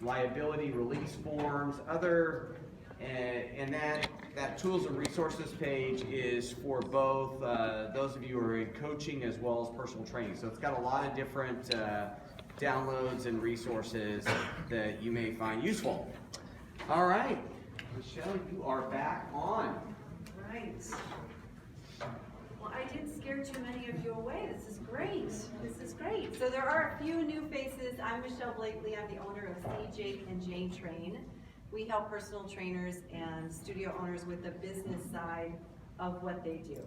liability release forms, other, and that tools and resources page is for both those of you who are in coaching as well as personal training. So it's got a lot of different downloads and resources that you may find useful. All right, Michelle, you are back on. Right. Well, I didn't scare too many of you away. This is great. This is great. So there are a few new faces. I'm Michelle Blakely. I'm the owner of C, Jake, and Jane Train. We help personal trainers and studio owners with the business side of what they do.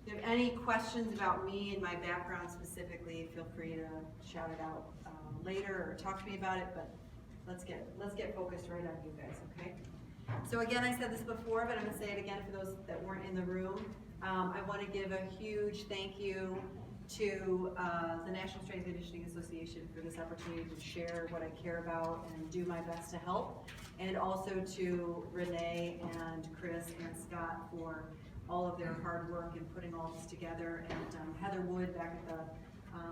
If you have any questions about me and my background specifically, feel free to shout it out later or talk to me about it. But let's get focused right on you guys, okay? So again, I said this before, but I'm going to say it again for those that weren't in the room. I want to give a huge thank you to the National Strength and Conditioning Association for this opportunity to share what I care about and do my best to help. And also to Renee and Chris and Scott for all of their hard work in putting all this together. And Heather Wood back at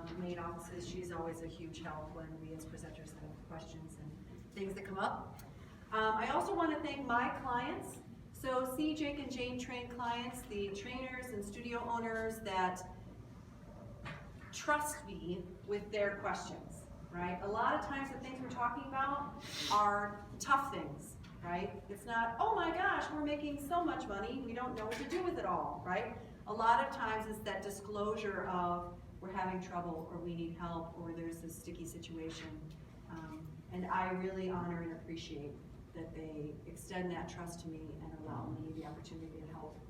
the main offices, she's always a huge help when we as presenters have questions and things that come up. I also want to thank my clients. So C, Jake, and Jane Train clients, the trainers and studio owners that trust me with their questions, right? A lot of times the things we're talking about are tough things, right? It's not, oh my gosh, we're making so much money, we don't know what to do with it all, right? A lot of times it's that disclosure of we're having trouble or we need help or there's this sticky situation. And I really honor and appreciate that they extend that trust to me and allow me the opportunity to help.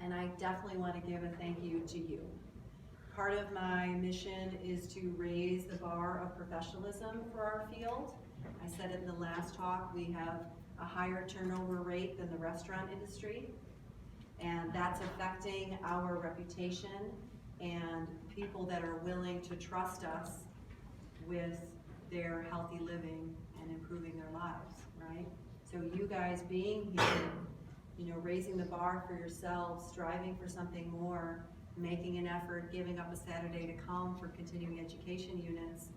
And I definitely want to give a thank you to you. Part of my mission is to raise the bar of professionalism for our field. I said it in the last talk, we have a higher turnover rate than the restaurant industry, and that's affecting our reputation and people that are willing to trust us with their healthy living and improving their lives, right? So you guys being here, raising the bar for yourselves, striving for something more, making an effort, giving up a Saturday to come for continuing education units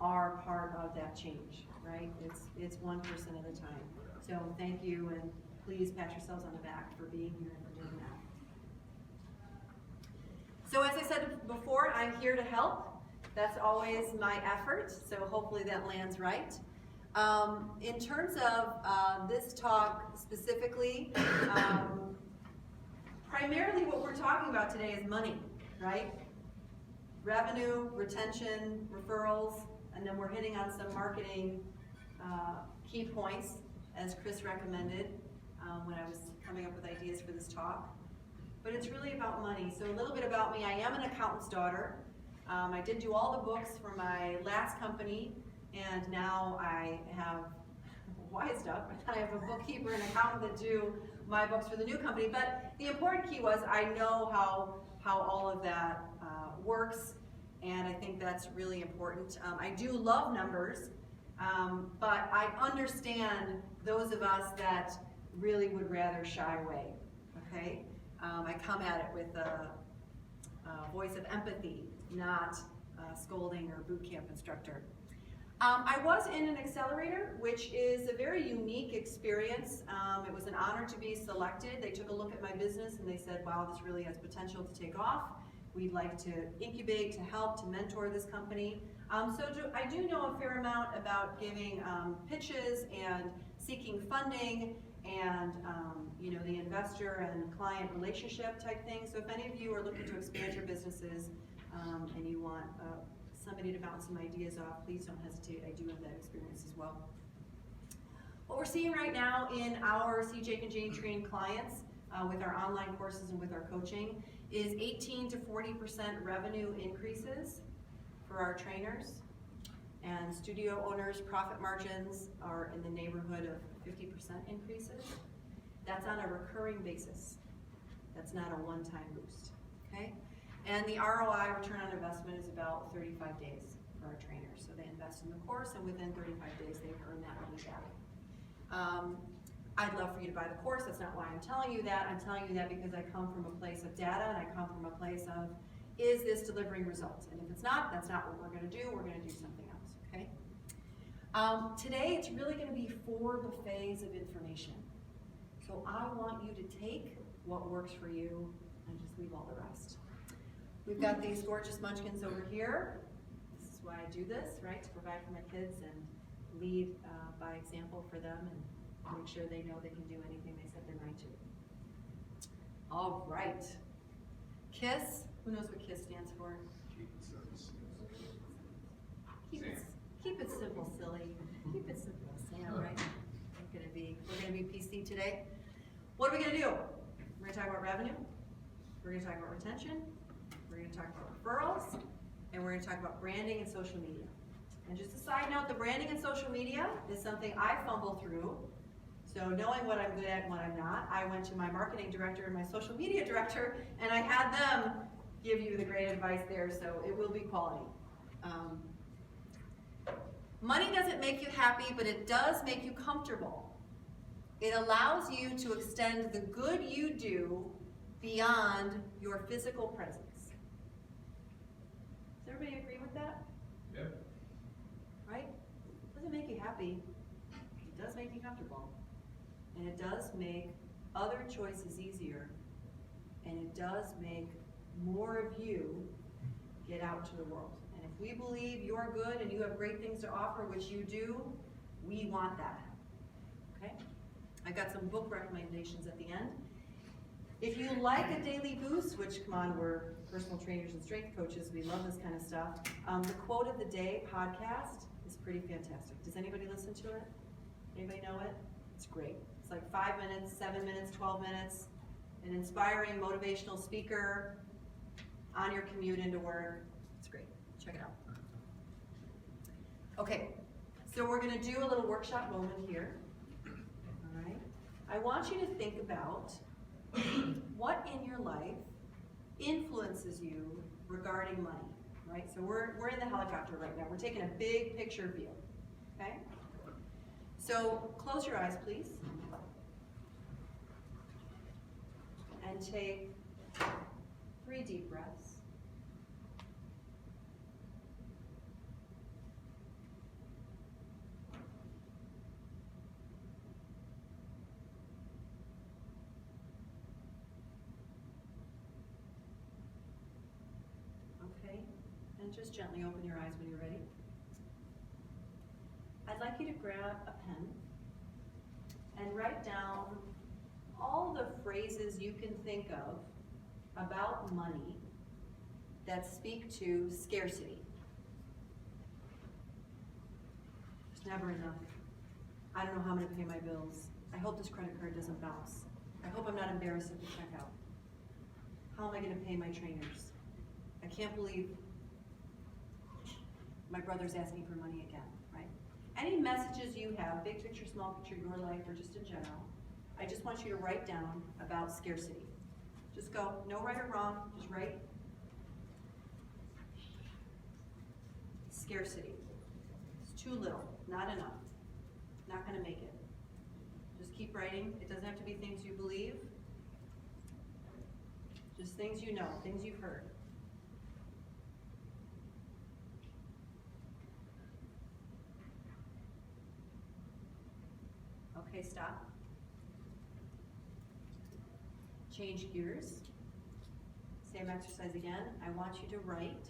are part of that change, right? It's one person at a time. So thank you, and please pat yourselves on the back for being here and for doing that. So as I said before, I'm here to help. That's always my effort, so hopefully that lands right. In terms of this talk specifically, primarily what we're talking about today is money, right? Revenue, retention, referrals, and then we're hitting on some marketing key points, as Chris recommended when I was coming up with ideas for this talk. But it's really about money. So a little bit about me. I am an accountant's daughter. I did do all the books for my last company, and now I have wised up. I have a bookkeeper and accountant that do my books for the new company. But the important key was I know how all of that works, and I think that's really important. I do love numbers, but I understand those of us that really would rather shy away, okay? I come at it with a voice of empathy, not scolding or boot camp instructor. I was in an accelerator, which is a very unique experience. It was an honor to be selected. They took a look at my business and they said, wow, this really has potential to take off. We'd like to incubate, to help, to mentor this company. I do know a fair amount about giving pitches and seeking funding and the investor and client relationship type thing. So if any of you are looking to expand your businesses and you want somebody to bounce some ideas off, please don't hesitate. I do have that experience as well. What we're seeing right now in our C, Jake, and Jane Train clients with our online courses and with our coaching is 18 to 40% revenue increases for our trainers, and studio owners' profit margins are in the neighborhood of 50% increases. That's on a recurring basis. That's not a one-time boost, okay? And the ROI, return on investment, is about 35 days for our trainers. So they invest in the course, and within 35 days, they earn that money back. I'd love for you to buy the course. That's not why I'm telling you that. I'm telling you that because I come from a place of data, and I come from a place of is this delivering results? And if it's not, that's not what we're gonna do. We're gonna do something else, okay? Today, it's really gonna be 4 buffets of information. So I want you to take what works for you and just leave all the rest. We've got these gorgeous munchkins over here. This is why I do this, right? To provide for my kids and lead by example for them and make sure they know they can do anything they set their mind to. All right. KISS, who knows what KISS stands for? Keep it simple, silly. Keep it simple, Sam, right? We're gonna be PC today. What are we gonna do? We're gonna talk about revenue. We're gonna talk about retention. We're gonna talk about referrals. And we're gonna talk about branding and social media. And just a side note, the branding and social media is something I fumble through. So knowing what I'm good at and what I'm not, I went to my marketing director and my social media director, and I had them give you the great advice there, so it will be quality. Money doesn't make you happy, but it does make you comfortable. It allows you to extend the good you do beyond your physical presence. Does everybody agree with that? Yep. Right? It doesn't make you happy. It does make you comfortable. And it does make other choices easier. And it does make more of you get out to the world. And if we believe you're good and you have great things to offer, which you do, we want that. Okay? I got some book recommendations at the end. If you like a daily boost, which, come on, we're personal trainers and strength coaches, we love this kind of stuff. The Quote of the Day podcast is pretty fantastic. Does anybody listen to it? Anybody know it? It's great. It's like 5 minutes, 7 minutes, 12 minutes. An inspiring, motivational speaker on your commute into work. It's great. Check it out. Okay, so we're gonna do a little workshop moment here. All right. I want you to think about what in your life influences you regarding money, right? So we're in the helicopter right now. We're taking a big picture view, okay? So close your eyes, please. And take 3 deep breaths. Okay, and just gently open your eyes when you're ready. I'd like you to grab a pen and write down all the phrases you can think of about money that speak to scarcity. There's never enough. I don't know how I'm gonna pay my bills. I hope this credit card doesn't bounce. I hope I'm not embarrassed at the checkout. How am I gonna pay my trainers? I can't believe my brother's asking for money again, right? Any messages you have, big picture, small picture, your life, or just in general, I just want you to write down about scarcity. Just go, no right or wrong, just write. Scarcity. It's too little, not enough, not gonna make it. Just keep writing. It doesn't have to be things you believe. Just things you know, things you've heard. Okay, stop. Change gears. Same exercise again. I want you to write.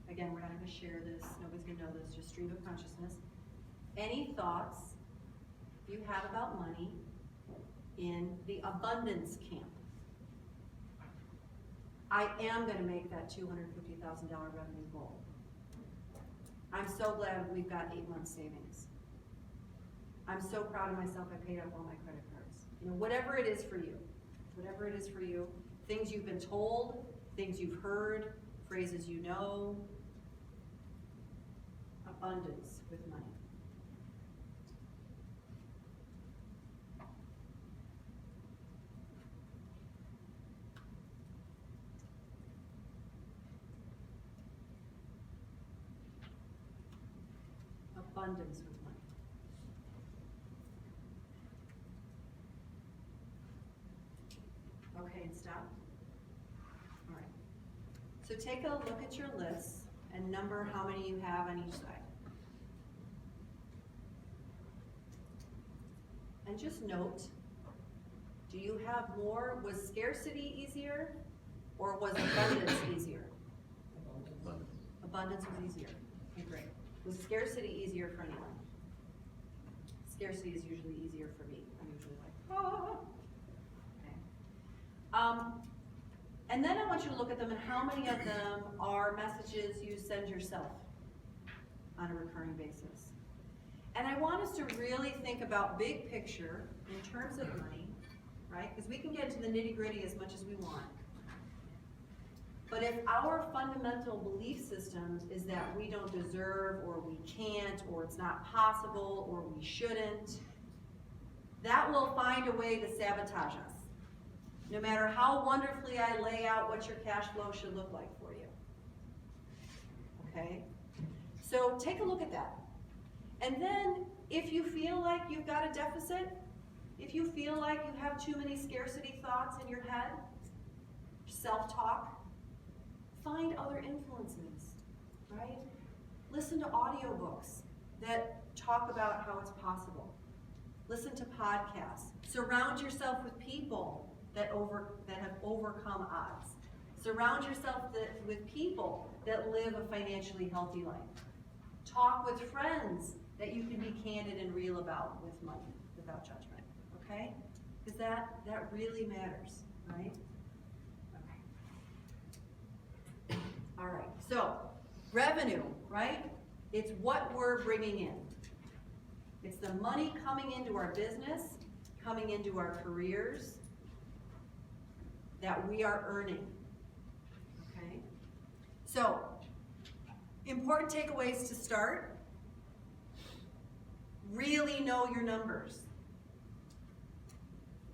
Again, we're not going to share this. Nobody's going to know this. Just stream of consciousness. Any thoughts you have about money in the abundance camp. I am going to make that $250,000 revenue goal. I'm so glad we've got 8 months savings. I'm so proud of myself, I paid off all my credit cards. You know, whatever it is for you, whatever it is for you, things you've been told, things you've heard, phrases you know, abundance with money. Abundance with money. Okay, and stop. All right. So So take a look at your lists and number how many you have on each side. And just note, do you have more, was scarcity easier or was abundance easier? Abundance was easier. Okay, great. Was scarcity easier for anyone? Scarcity is usually easier for me. I'm usually like, ah. Okay. And then I want you to look at them and how many of them are messages you send yourself on a recurring basis. And I want us to really think about big picture in terms of money, right? Because we can get into the nitty-gritty as much as we want. But if our fundamental belief system is that we don't deserve, or we can't, or it's not possible, or we shouldn't, that will find a way to sabotage us. No matter how wonderfully I lay out what your cash flow should look like for you. Okay? So take a look at that. And then, if you feel like you've got a deficit, if you feel like you have too many scarcity thoughts in your head, self-talk, find other influences, right? Listen to audiobooks that talk about how it's possible. Listen to podcasts. Surround yourself with people that have overcome odds. Surround yourself with people that live a financially healthy life. Talk with friends that you can be candid and real about with money without judgment, okay? Because that really matters, right? Okay. All right, so revenue, right? It's what we're bringing in. It's the money coming into our business, coming into our careers, that we are earning, okay? So, important takeaways to start. Really know your numbers,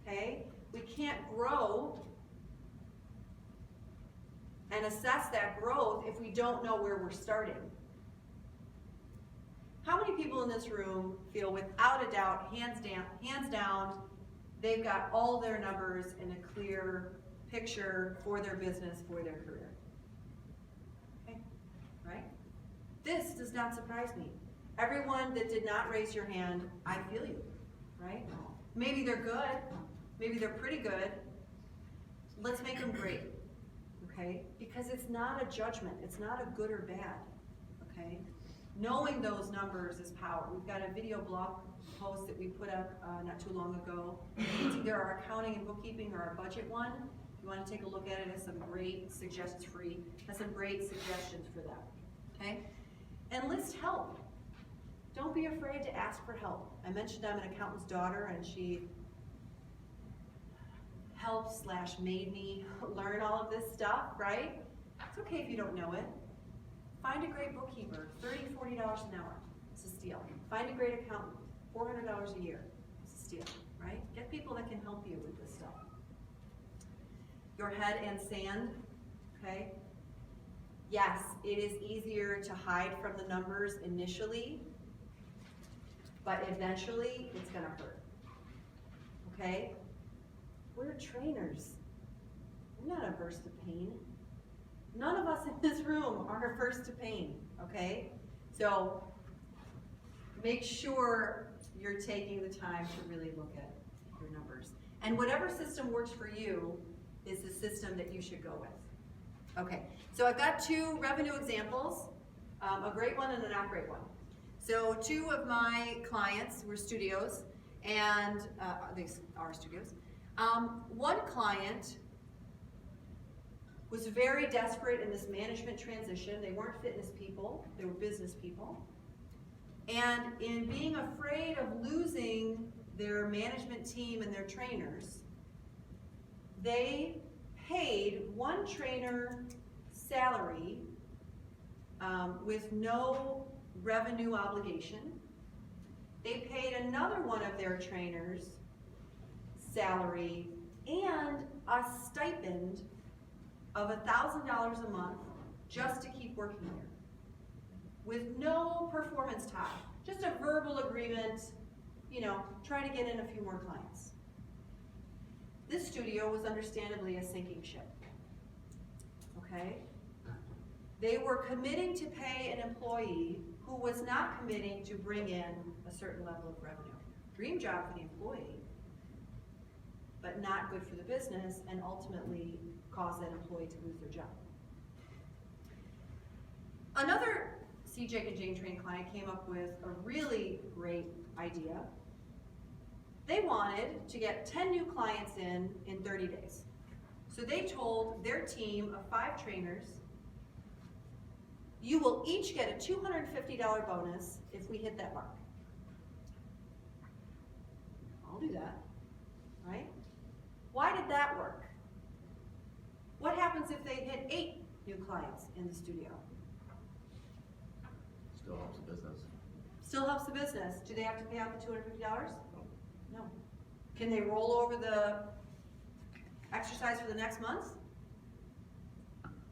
okay? We can't grow and assess that growth if we don't know where we're starting. How many people in this room feel without a doubt, hands down, they've got all their numbers in a clear picture for their business, for their career? Okay, right? This does not surprise me. Everyone that did not raise your hand, I feel you, right? Maybe they're good, maybe they're pretty good. Let's make them great, okay? Because it's not a judgment, it's not a good or bad, okay? Knowing those numbers is power. We've got a video blog post that we put up not too long ago. It's either our accounting and bookkeeping or our budget one. If you want to take a look at it, it has some great suggestions, free, has some great suggestions for that, okay? And list help. Don't be afraid to ask for help. I mentioned I'm an accountant's daughter, and she helped / made me learn all of this stuff, right? It's okay if you don't know it. Find a great bookkeeper, $30, $40 an hour, it's a steal. Find a great accountant, $400 a year, it's a steal, right? Get people that can help you with this stuff. Your head and sand, okay? Yes, it is easier to hide from the numbers initially, but eventually it's gonna hurt, okay? We're trainers. We're not averse to pain. None of us in this room are averse to pain, okay? So make sure you're taking the time to really look at your numbers. And whatever system works for you is the system that you should go with. Okay, so I've got two revenue examples, a great one and a not great one. So two of my clients were studios, and these are studios. One client was very desperate in this management transition. They weren't fitness people, they were business people. And in being afraid of losing their management team and their trainers, they paid one trainer salary with no revenue obligation. They paid another one of their trainers salary and a stipend of $1,000 a month just to keep working there, with no performance tie, just a verbal agreement, you know, try to get in a few more clients. This studio was understandably a sinking ship, okay? They were committing to pay an employee who was not committing to bring in a certain level of revenue. Dream job for the employee, but not good for the business, and ultimately cause that employee to lose their job. Another C. Jake and Jane Train client came up with a really great idea. They wanted to get 10 new clients in 30 days. So they told their team of 5 trainers, you will each get a $250 bonus if we hit that mark. I'll do that, right? Why did that work? What happens if they hit 8 new clients in the studio? Still helps the business. Still helps the business. Do they have to pay out the $250? No. Can they roll over the exercise for the next month?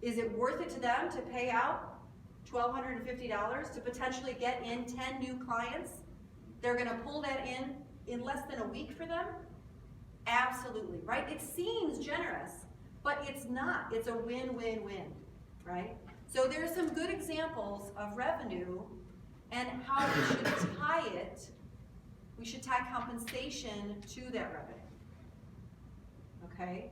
Is it worth it to them to pay out $1,250 to potentially get in 10 new clients? They're gonna pull that in less than a week for them? Absolutely, right? It seems generous, but it's not. It's a win-win-win, right? So there are some good examples of revenue and how we should tie it. We should tie compensation to that revenue, okay?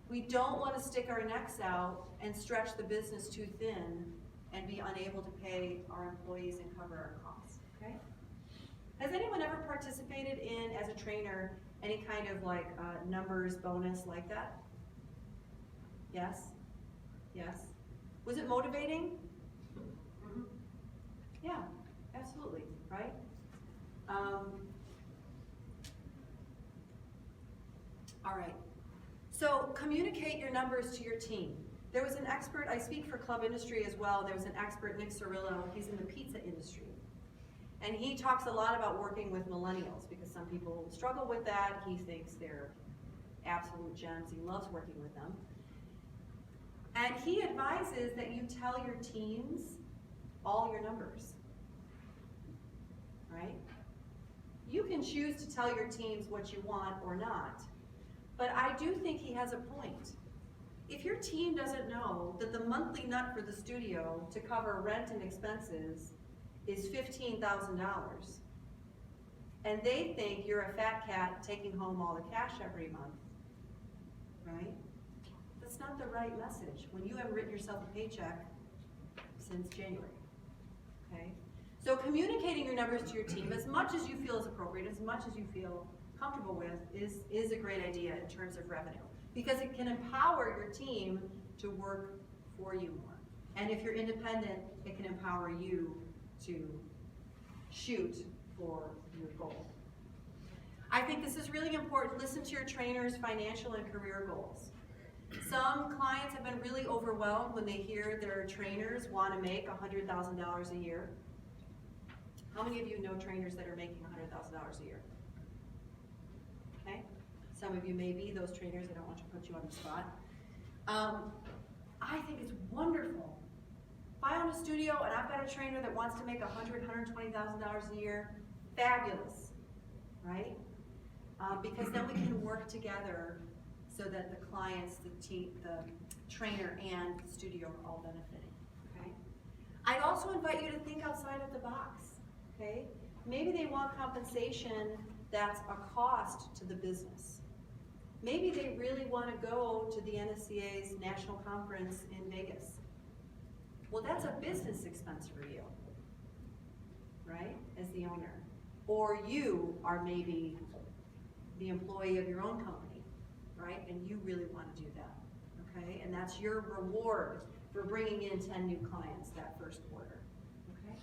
We don't want to stick our necks out and stretch the business too thin and be unable to pay our employees and cover our costs, okay? Has anyone ever participated in, as a trainer, any kind of like numbers bonus like that? Yes? Yes? Was it motivating? Mm-hmm. Yeah, absolutely, right? All right, so communicate your numbers to your team. There was an expert, I speak for club industry as well, there was an expert, Nick Cirillo, he's in the pizza industry. And he talks a lot about working with millennials because some people struggle with that. He thinks they're absolute gems, he loves working with them. And he advises that you tell your teams all your numbers, right? You can choose to tell your teams what you want or not, but I do think he has a point. If your team doesn't know that the monthly nut for the studio to cover rent and expenses is $15,000, and they think you're a fat cat taking home all the cash every month, right? That's not the right message when you haven't written yourself a paycheck since January, okay? So communicating your numbers to your team as much as you feel is appropriate, as much as you feel comfortable with, is a great idea in terms of revenue, because it can empower your team to work for you more. And if you're independent, it can empower you to shoot for your goal. I think this is really important. Listen to your trainers' financial and career goals. Some clients have been really overwhelmed when they hear their trainers want to make $100,000 a year. How many of you know trainers that are making $100,000 a year? Okay, some of you may be those trainers. I don't want to put you on the spot. I think it's wonderful. If I own a studio and I've got a trainer that wants to make $120,000 a year, fabulous, right? Because then we can work together so that the clients, the trainer, and the studio are all benefiting, okay? I'd also invite you to think outside of the box, okay? Maybe they want compensation that's a cost to the business. Maybe they really want to go to the NSCA's national conference in Vegas. Well, that's a business expense for you, right, as the owner. Or you are maybe the employee of your own company, right, and you really want to do that, okay? And that's your reward for bringing in 10 new clients that first quarter, okay?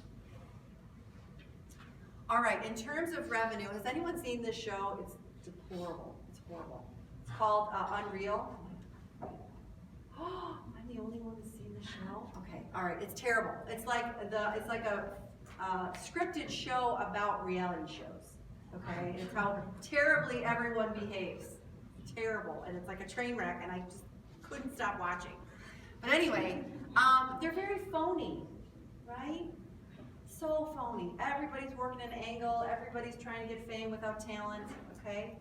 All right, in terms of revenue, has anyone seen this show? It's deplorable, it's horrible. It's called Unreal. Oh, I'm the only one that's seen the show? Okay, all right, it's terrible. It's like a scripted show about reality shows, okay? It's how terribly everyone behaves. Terrible, and it's like a train wreck, and I just couldn't stop watching. But anyway, they're very phony, right? So phony. Everybody's working an angle, everybody's trying to get fame without talent, okay?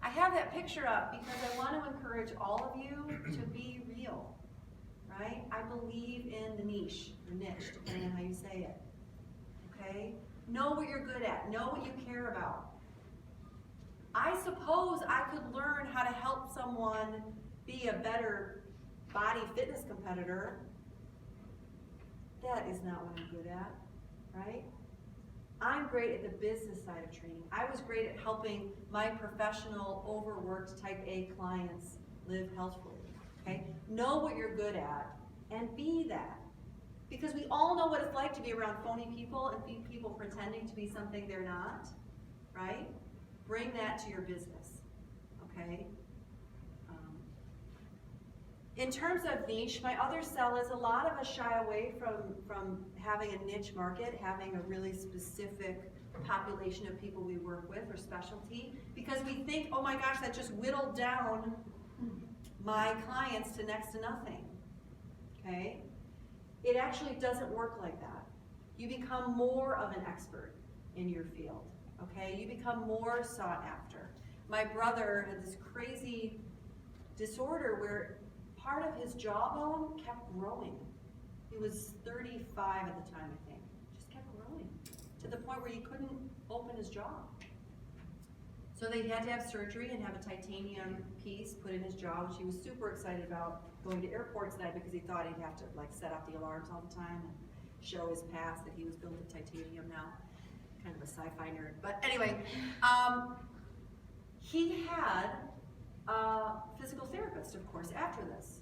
I have that picture up because I want to encourage all of you to be real, right? I believe in the niche, or niche, depending on how you say it, okay? Know what you're good at, know what you care about. I suppose I could learn how to help someone be a better body fitness competitor. That is not what I'm good at, right? I'm great at the business side of training. I was great at helping my professional, overworked type A clients live healthfully, okay? Know what you're good at and be that. Because we all know what it's like to be around phony people and be people pretending to be something they're not, right? Bring that to your business, okay? In terms of niche, my other sell is a lot of us shy away from having a niche market, having a really specific population of people we work with or specialty, because we think, oh my gosh, that just whittled down my clients to next to nothing, okay? It actually doesn't work like that. You become more of an expert in your field, okay? You become more sought after. My brother had this crazy disorder where part of his jawbone kept growing. He was 35 at the time, I think. Just kept growing to the point where he couldn't open his jaw. So they had to have surgery and have a titanium piece put in his jaw, which he was super excited about going to airports that because he thought he'd have to like set off the alarms all the time and show his past that he was built of titanium now. Kind of a sci-fi nerd. But anyway, he had a physical therapist, of course, after this.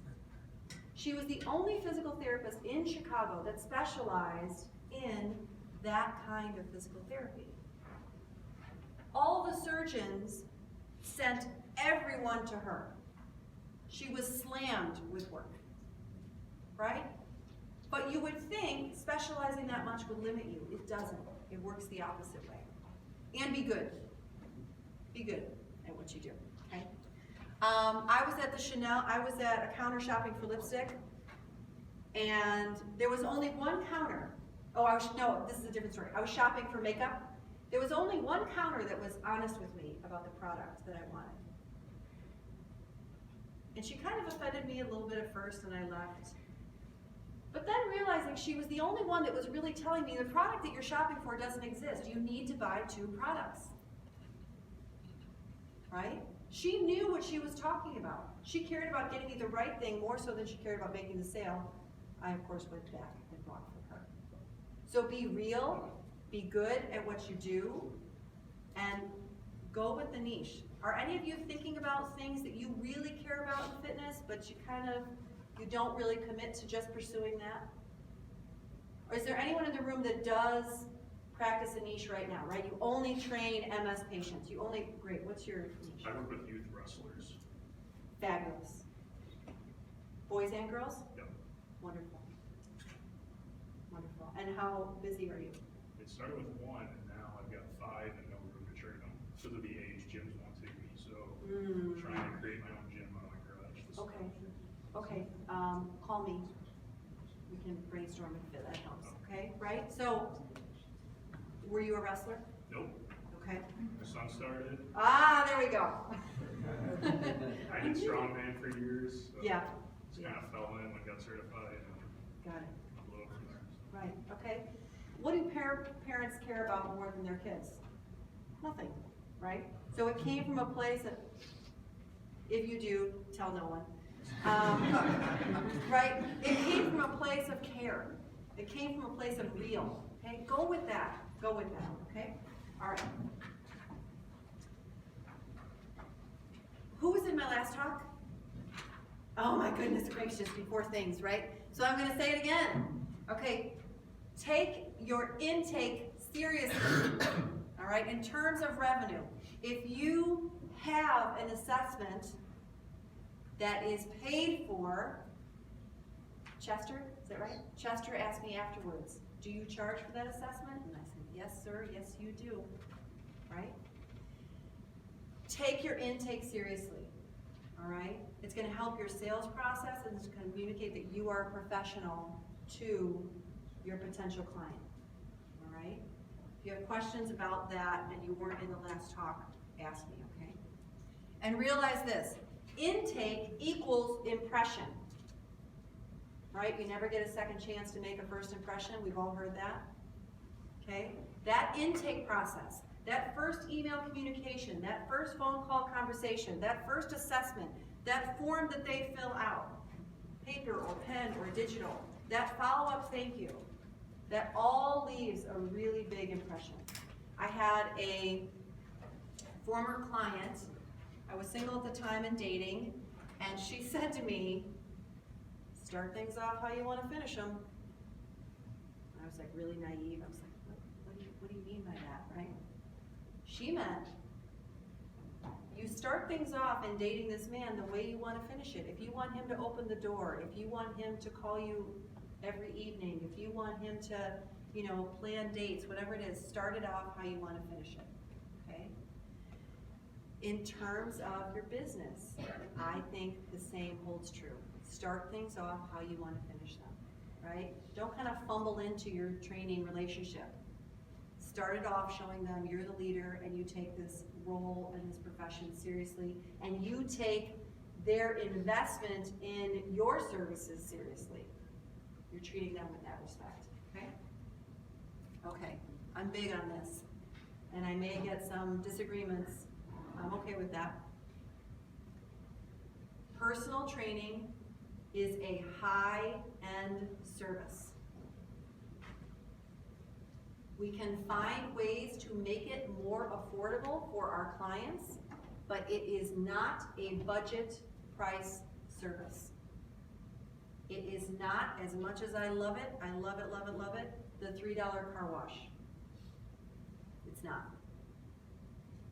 She was the only physical therapist in Chicago that specialized in that kind of physical therapy. All the surgeons sent everyone to her. She was slammed with work, right? But you would think specializing that much would limit you. It doesn't. It works the opposite way. And be good. Be good at what you do, okay? I was at a counter shopping for lipstick, and there was only one counter. This is a different story. I was shopping for makeup. There was only one counter that was honest with me about the product that I wanted. And she kind of offended me a little bit at first, and I left. But then realizing she was the only one that was really telling me the product that you're shopping for doesn't exist. You need to buy 2 products. Right? She knew what she was talking about. She cared about getting me the right thing more so than she cared about making the sale. I, of course, went back and bought from her. So be real, be good at what you do, and go with the niche. Are any of you thinking about things that you really care about in fitness, but you don't really commit to just pursuing that? Or is there anyone in the room that does practice a niche right now, right? You only train MS patients. Great, what's your niche? I work with youth wrestlers. Fabulous. Boys and girls? Yep. Wonderful. Wonderful. And how busy are you? It started with 1, and now I've got 5 and no room to train them. So of the age, gyms won't take me, so I'm trying to create my own gym out of my garage. Okay. Okay, call me. We can brainstorm if that helps, okay? Right? So, were you a wrestler? Nope. Okay. My son started. Ah, there we go. I did strongman for years. So Yeah. just kind of fell in and got certified and Got it. blew up from there. Right, okay. What do parents care about more than their kids? Nothing, right? So it came from a place that, if you do, tell no one. Right? It came from a place of care. It came from a place of real. Okay? Go with that. Go with that. Okay? All right. Who was in my last talk? Oh my goodness gracious, before things, right? So I'm going to say it again. Okay. Take your intake seriously. All right? In terms of revenue. If you have an assessment that is paid for, Chester, is that right? Chester asked me afterwards, do you charge for that assessment? And I said, yes, sir, yes, you do, right? Take your intake seriously, all right? It's gonna help your sales process and it's gonna communicate that you are a professional to your potential client, all right? If you have questions about that and you weren't in the last talk, ask me, okay? And realize this, intake equals impression. right? You never get a second chance to make a first impression, we've all heard that, okay? That intake process, that first email communication, that first phone call conversation, that first assessment, that form that they fill out, paper or pen or digital, that follow-up thank you, that all leaves a really big impression. I had a former client, I was single at the time and dating, and she said to me, start things off how you want to finish them. I was like really naive. I was like, what do you mean by that, right? She meant, you start things off in dating this man the way you want to finish it. If you want him to open the door, if you want him to call you every evening, if you want him to, you know, plan dates, whatever it is, start it off how you want to finish it, okay? In terms of your business, I think the same holds true. Start things off how you want to finish them, right? Don't kind of fumble into your training relationship. Start it off showing them you're the leader and you take this role and this profession seriously, and you take their investment in your services seriously. You're treating them with that respect, okay? Okay, I'm big on this, and I may get some disagreements. I'm okay with that. Personal training is a high-end service. We can find ways to make it more affordable for our clients, but it is not a budget price service. It is not, as much as I love it, the $3 car wash. It's not.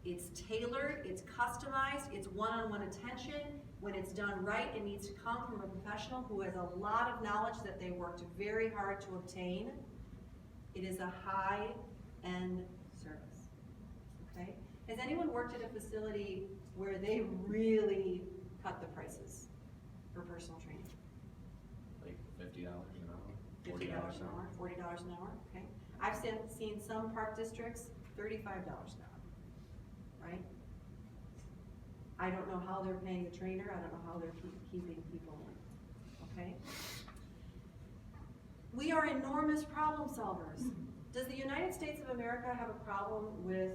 It's tailored, it's customized, it's one-on-one attention. When it's done right, it needs to come from a professional who has a lot of knowledge that they worked very hard to obtain. It is a high-end service, okay? Has anyone worked at a facility where they really cut the prices for personal training? Like $50 an hour? $50 an hour, $40 an hour, okay? I've seen some park districts, $35 an hour, right? I don't know how they're paying the trainer, I don't know how they're keeping people in, okay? We are enormous problem solvers. Does the United States of America have a problem with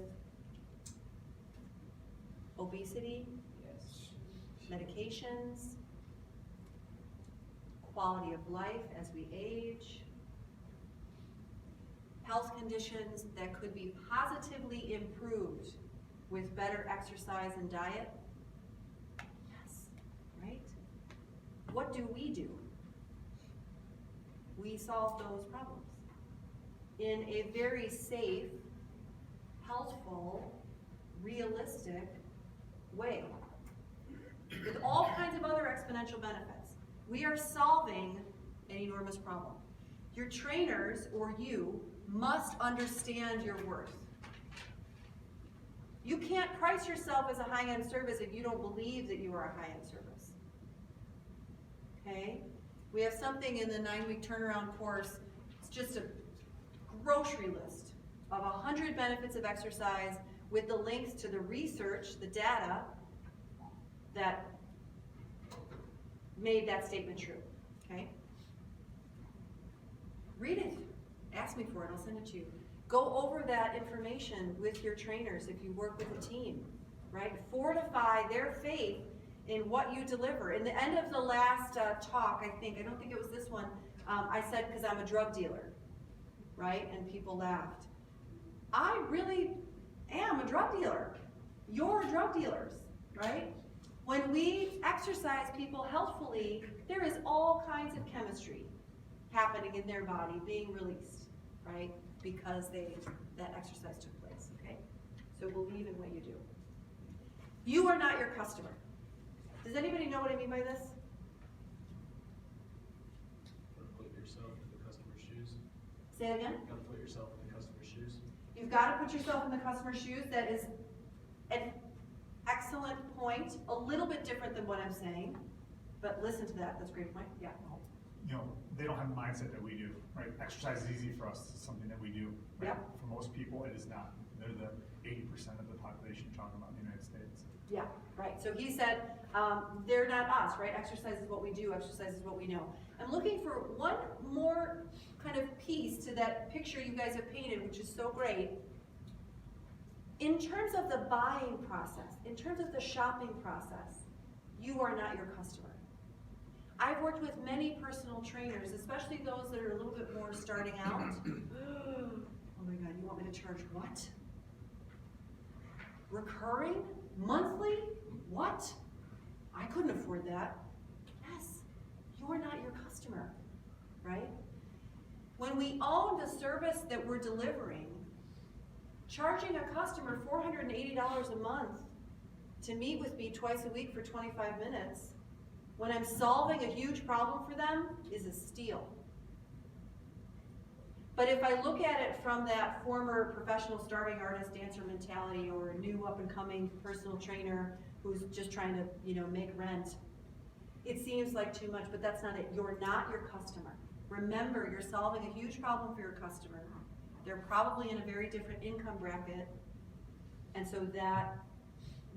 obesity, Yes. medications, quality of life as we age, health conditions that could be positively improved with better exercise and diet? Yes, right? What do? We solve those problems in a very safe, healthful, realistic way, with all kinds of other exponential benefits. We are solving an enormous problem. Your trainers, or you, must understand your worth. You can't price yourself as a high-end service if you don't believe that you are a high-end service. Okay? We have something in the 9-week turnaround course. It's just a grocery list of 100 benefits of exercise with the links to the research, the data that made that statement true, okay? Read it, ask me for it, I'll send it to you. Go over that information with your trainers if you work with a team, right? Fortify their faith in what you deliver. In the end of the last talk, I don't think it was this one, I said, because I'm a drug dealer, right? And people laughed. I really am a drug dealer. You're drug dealers, right? When we exercise people healthfully, there is all kinds of chemistry happening in their body being released, right? Because that exercise took place, okay? So believe in what you do. You are not your customer. Does anybody know what I mean by this? Put yourself in the customer's shoes. Say it again. You gotta put yourself in the customer's shoes. You've got to put yourself in the customer's shoes. That is an excellent point, a little bit different than what I'm saying, but listen to that, that's a great point, yeah. You know, they don't have the mindset that we do, right? Exercise is easy for us, it's something that we do, right? Yep. For most people, it is not. They're the 80% of the population talking about in the United States. Yeah, right, so he said, they're not us, right? Exercise is what we do, exercise is what we know. I'm looking for one more kind of piece to that picture you guys have painted, which is so great. In terms of the buying process, in terms of the shopping process, you are not your customer. I've worked with many personal trainers, especially those that are a little bit more starting out. Oh my God, you want me to charge what? Recurring? Monthly? What? I couldn't afford that. Yes, you're not your customer, right? When we own the service that we're delivering, charging a customer $480 a month to meet with me twice a week for 25 minutes, when I'm solving a huge problem for them, is a steal. But if I look at it from that former professional starving artist dancer mentality or new up and coming personal trainer who's just trying to, make rent, it seems like too much, but that's not it. You're not your customer. Remember, you're solving a huge problem for your customer. They're probably in a very different income bracket, and so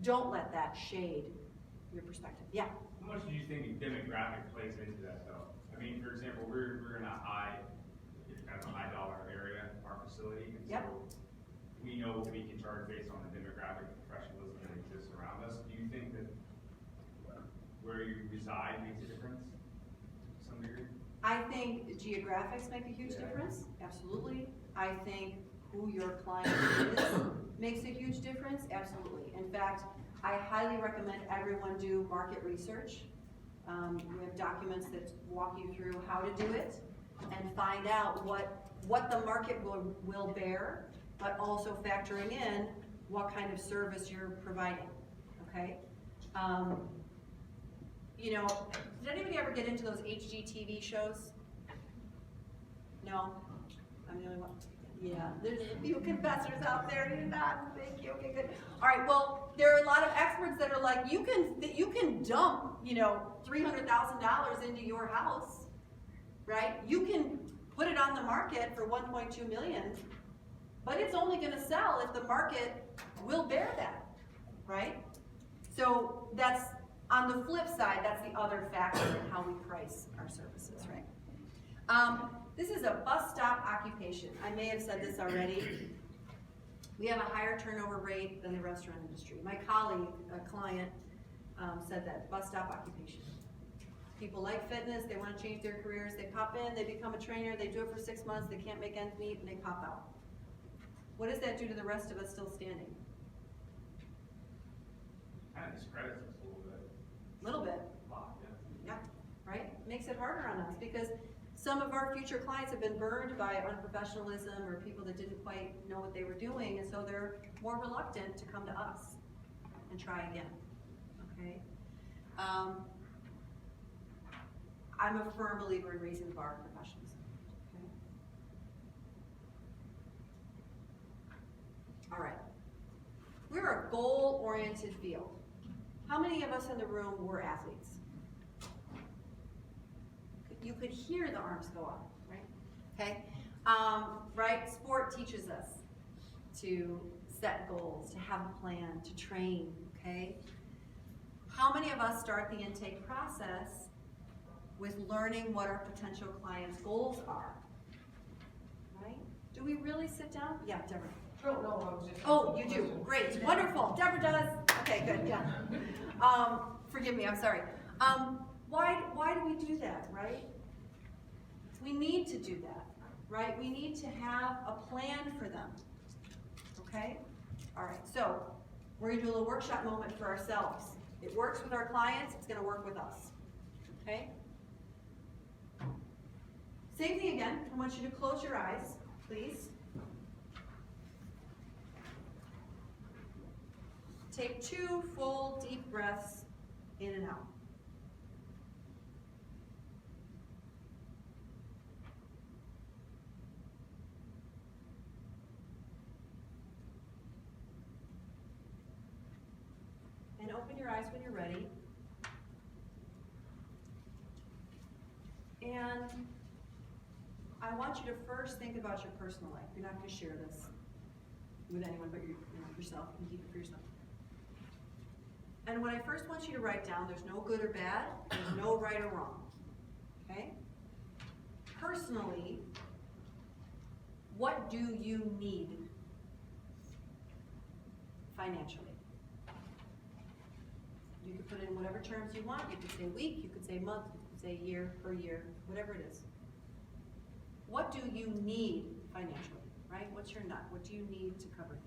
don't let that shade your perspective. Yeah? How much do you think demographic plays into that though? I mean, for example, we're in a high dollar area, our facility, and Yep. so we know what we can charge based on the demographic professionalism that exists around us. Do you think that where you reside makes a difference to some degree? I think geographics make a huge Yeah. difference, absolutely. I think who your client is makes a huge difference, absolutely. In fact, I highly recommend everyone do market research. We have documents that walk you through how to do it and find out what the market will bear, but also factoring in what kind of service you're providing, okay? Did anybody ever get into those HGTV shows? No? I'm the only one? Yeah, there's a few confessors out there, you're not, thank you, okay, good. All right, well, there are a lot of experts that are like, you can dump, $300,000 into your house, right? You can put it on the market for 1.2 million, but it's only gonna sell if the market will bear that, right? So that's, on the flip side, that's the other factor in how we price our services, right? This is a bus stop occupation. I may have said this already. We have a higher turnover rate than the restaurant industry. My colleague, a client, said that, bus stop occupation. People like fitness, they want to change their careers, they pop in, they become a trainer, they do it for 6 months, they can't make ends meet, and they pop out. What does that do to the rest of us still standing? Kind of discredits us a little bit. Little bit. A lot, yeah. Yeah, right? Makes it harder on us because some of our future clients have been burned by unprofessionalism or people that didn't quite know what they were doing, and so they're more reluctant to come to us and try again, okay? I'm a firm believer in raising the bar of professionalism, okay? All right. We're a goal-oriented field. How many of us in the room were athletes? You could hear the arms go up, right? Okay, right? Sport teaches us to set goals, to have a plan, to train, okay? How many of us start the intake process with learning what our potential clients' goals are, right? Do we really sit down? Yeah, Deborah. No, I was just. Oh, you do, great, wonderful, Deborah does, okay, good, yeah. Forgive me, I'm sorry. Why do we do that, right? We need to do that, right? We need to have a plan for them, okay? All right, so we're gonna do a little workshop moment for ourselves. It works with our clients, it's gonna work with us, okay? Same thing again, I want you to close your eyes, please. Take 2 full deep breaths in and out. And open your eyes when you're ready. And I want you to first think about your personal life. You're not going to share this with anyone but yourself. You can keep it for yourself. And what I first want you to write down, there's no good or bad, there's no right or wrong, okay? Personally, what do you need financially? You could put in whatever terms you want, you could say week, you could say month, you could say year, per year, whatever it is. What do you need financially, right? What's your nut? What do you need to cover things?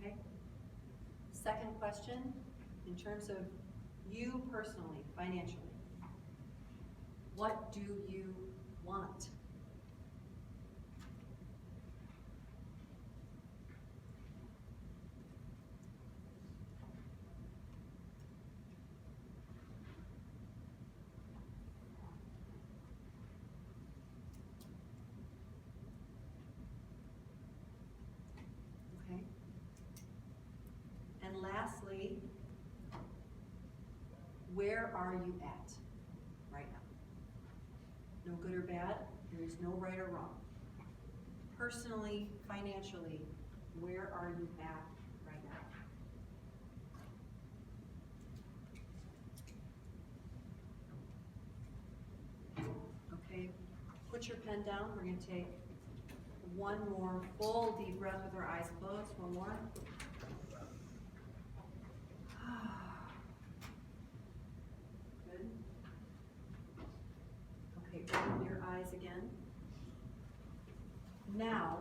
Okay. Second question, in terms of you personally, financially, what do you want? Okay. And lastly, where are you at right now? No good or bad, there is no right or wrong. Personally, financially, where are you at right now? Okay, put your pen down, we're gonna take one more full deep breath with our eyes closed, one more. Good. Okay, open your eyes again. Now,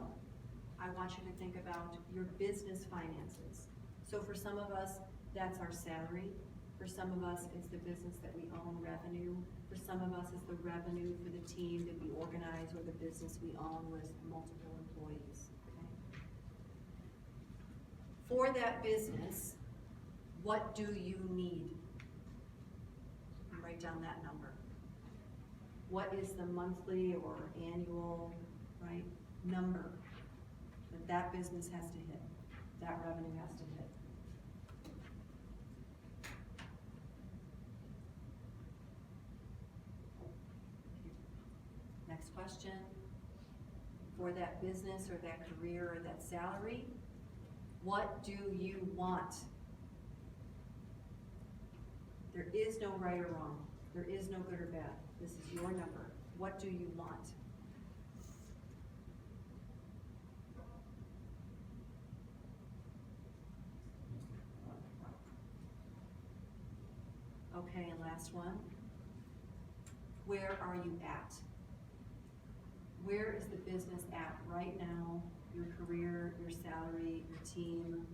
I want you to think about your business finances. So for some of us, that's our salary. For some of us, it's the business that we own, revenue. For some of us, it's the revenue for the team that we organize or the business we own with multiple employees. Okay? For that business, what do you need? And write down that number. What is the monthly or annual, right, number that that business has to hit, that revenue has to hit? Next question. For that business or that career or that salary, what do you want? There is no right or wrong. There is no good or bad. This is your number. What do you want? Okay, and last one. Where are you at? Where is the business at right now? Your career, your salary, your team,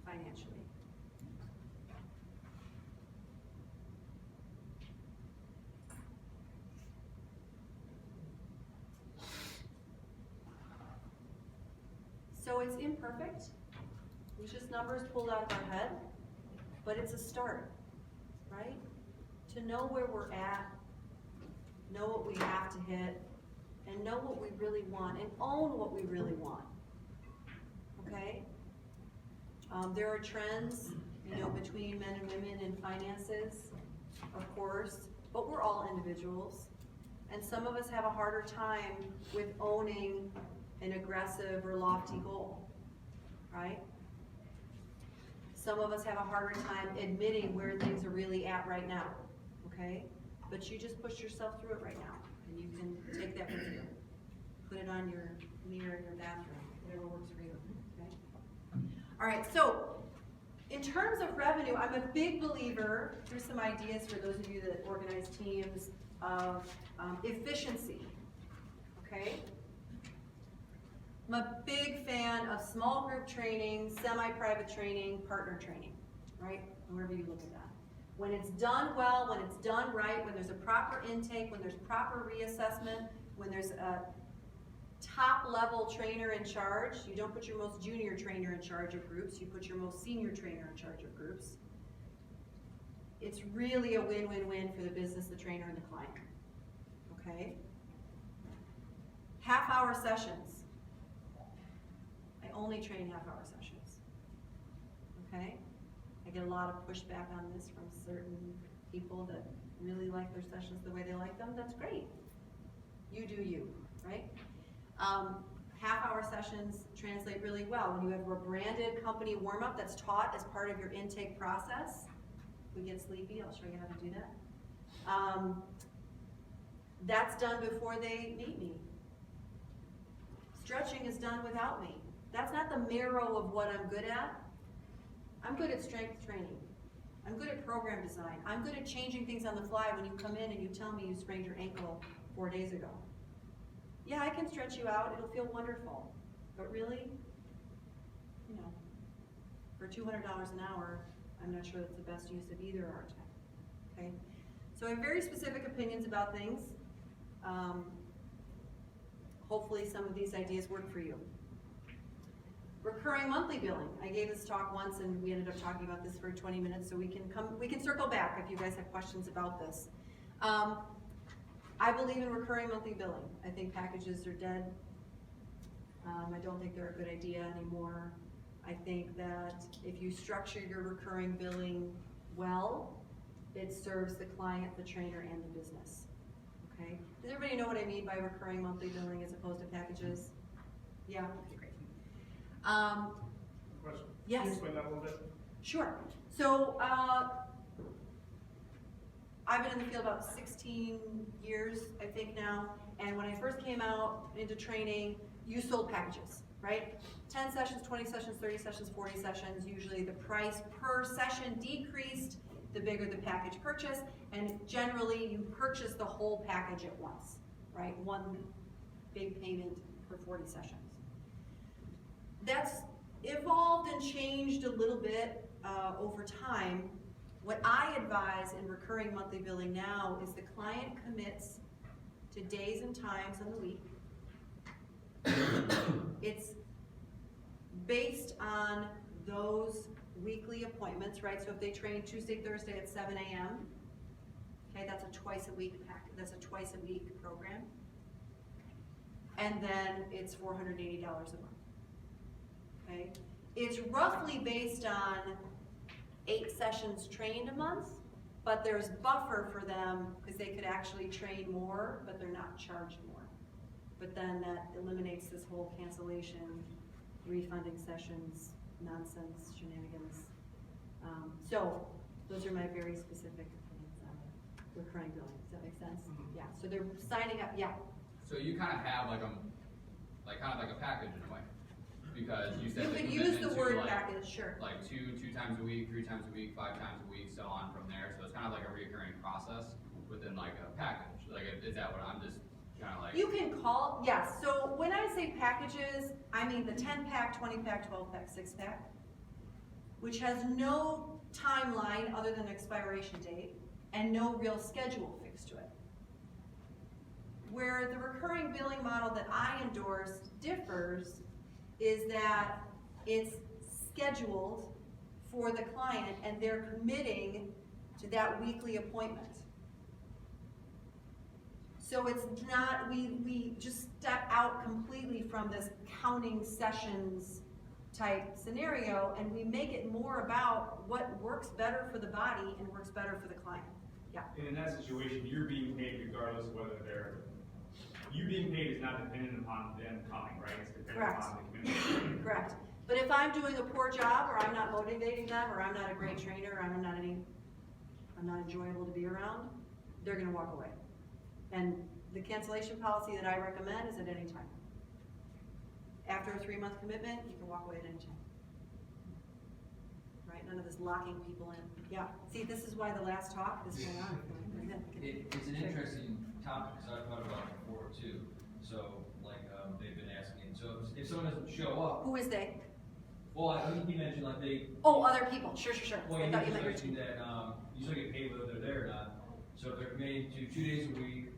financially. So it's imperfect. It's just numbers pulled out of our head, but it's a start, right? To know where we're at, know what we have to hit, and know what we really want, and own what we really want, okay? There are trends, you know, between men and women in finances, of course, but we're all individuals. And some of us have a harder time with owning an aggressive or lofty goal, right? Some of us have a harder time admitting where things are really at right now, okay? But you just push yourself through it right now, and you can take that with you. Put it on your mirror in your bathroom, whatever works for you, okay? All right, so in terms of revenue, I'm a big believer, here's some ideas for those of you that organize teams, of efficiency, okay? I'm a big fan of small group training, semi-private training, partner training, right? Wherever you look at that. When it's done well, when it's done right, when there's a proper intake, when there's proper reassessment, when there's a top level trainer in charge, you don't put your most junior trainer in charge of groups, you put your most senior trainer in charge of groups. It's really a win-win-win for the business, the trainer, and the client, okay? Half-hour sessions. I only train half-hour sessions, okay? I get a lot of pushback on this from certain people that really like their sessions the way they like them. That's great. You do you, right? Half-hour sessions translate really well. When you have a branded company warm-up that's taught as part of your intake process, we get sleepy, I'll show you how to do that. That's done before they meet me. Stretching is done without me. That's not the marrow of what I'm good at. I'm good at strength training. I'm good at program design. I'm good at changing things on the fly when you come in and you tell me you sprained your ankle 4 days ago. Yeah, I can stretch you out, it'll feel wonderful. But really, you know, for $200 an hour, I'm not sure that's the best use of either our time, okay? So I have very specific opinions about things. Hopefully some of these ideas work for you. Recurring monthly billing. I gave this talk once and we ended up talking about this for 20 minutes, so we can circle back if you guys have questions about this. I believe in recurring monthly billing. I think packages are dead. I don't think they're a good idea anymore. I think that if you structure your recurring billing well, it serves the client, the trainer, and the business. Okay? Does everybody know what I mean by recurring monthly billing as opposed to packages? Yeah? Okay, great. Question? Yes. Can you explain that a little bit? Sure. So, I've been in the field about 16 years, I think now, and when I first came out into training, you sold packages, right? 10 sessions, 20 sessions, 30 sessions, 40 sessions. Usually the price per session decreased the bigger the package purchase, and generally you purchase the whole package at once, right? One big payment for 40 sessions. That's evolved and changed a little bit over time. What I advise in recurring monthly billing now is the client commits to days and times in the week. It's based on those weekly appointments, right? So if they train Tuesday, Thursday at 7 a.m., okay, that's a twice a week program. And then it's $480 a month, okay? It's roughly based on 8 sessions trained a month, but there's buffer for them because they could actually train more, but they're not charged more. But then that eliminates this whole cancellation, refunding sessions, nonsense, shenanigans. So those are my very specific opinions on recurring billing. Does that make sense? Mhm. Yeah, so they're signing up, yeah. So you kind of have like kind of like a package in a way, because you said You the could use the commitment to, word like, package, sure. like two times a week, 3 times a week, 5 times a week, so on from there. So it's kind of like a recurring process within like a package. Like, is that what I'm just kind of like? You can call, yes, so when I say packages, I mean the 10-pack, 20-pack, 12-pack, 6-pack, which has no timeline other than expiration date and no real schedule fixed to it. Where the recurring billing model that I endorse differs is that it's scheduled for the client and they're committing to that weekly appointment. So it's not, we just step out completely from this counting sessions type scenario and we make it more about what works better for the body and works better for the client. Yeah. And in that situation, you're being paid regardless of whether you being paid is not dependent upon them coming, right? It's dependent Correct. upon the commitment. Correct. But if I'm doing a poor job, or I'm not motivating them, or I'm not a great trainer, or I'm not enjoyable to be around, they're gonna walk away. And the cancellation policy that I recommend is at any time. After a 3-month commitment, you can walk away at any time. Right, none of this locking people in. Yeah, see, this is why the last talk is going on. It's an interesting topic, because I've thought about it before too. So, like, they've been asking, so if someone doesn't show up, Who is they? well, I think you mentioned like Oh, other people, sure. well, I you thought you meant your mentioned that, you still get paid whether they're there or not. So if they're committed to 2 days a week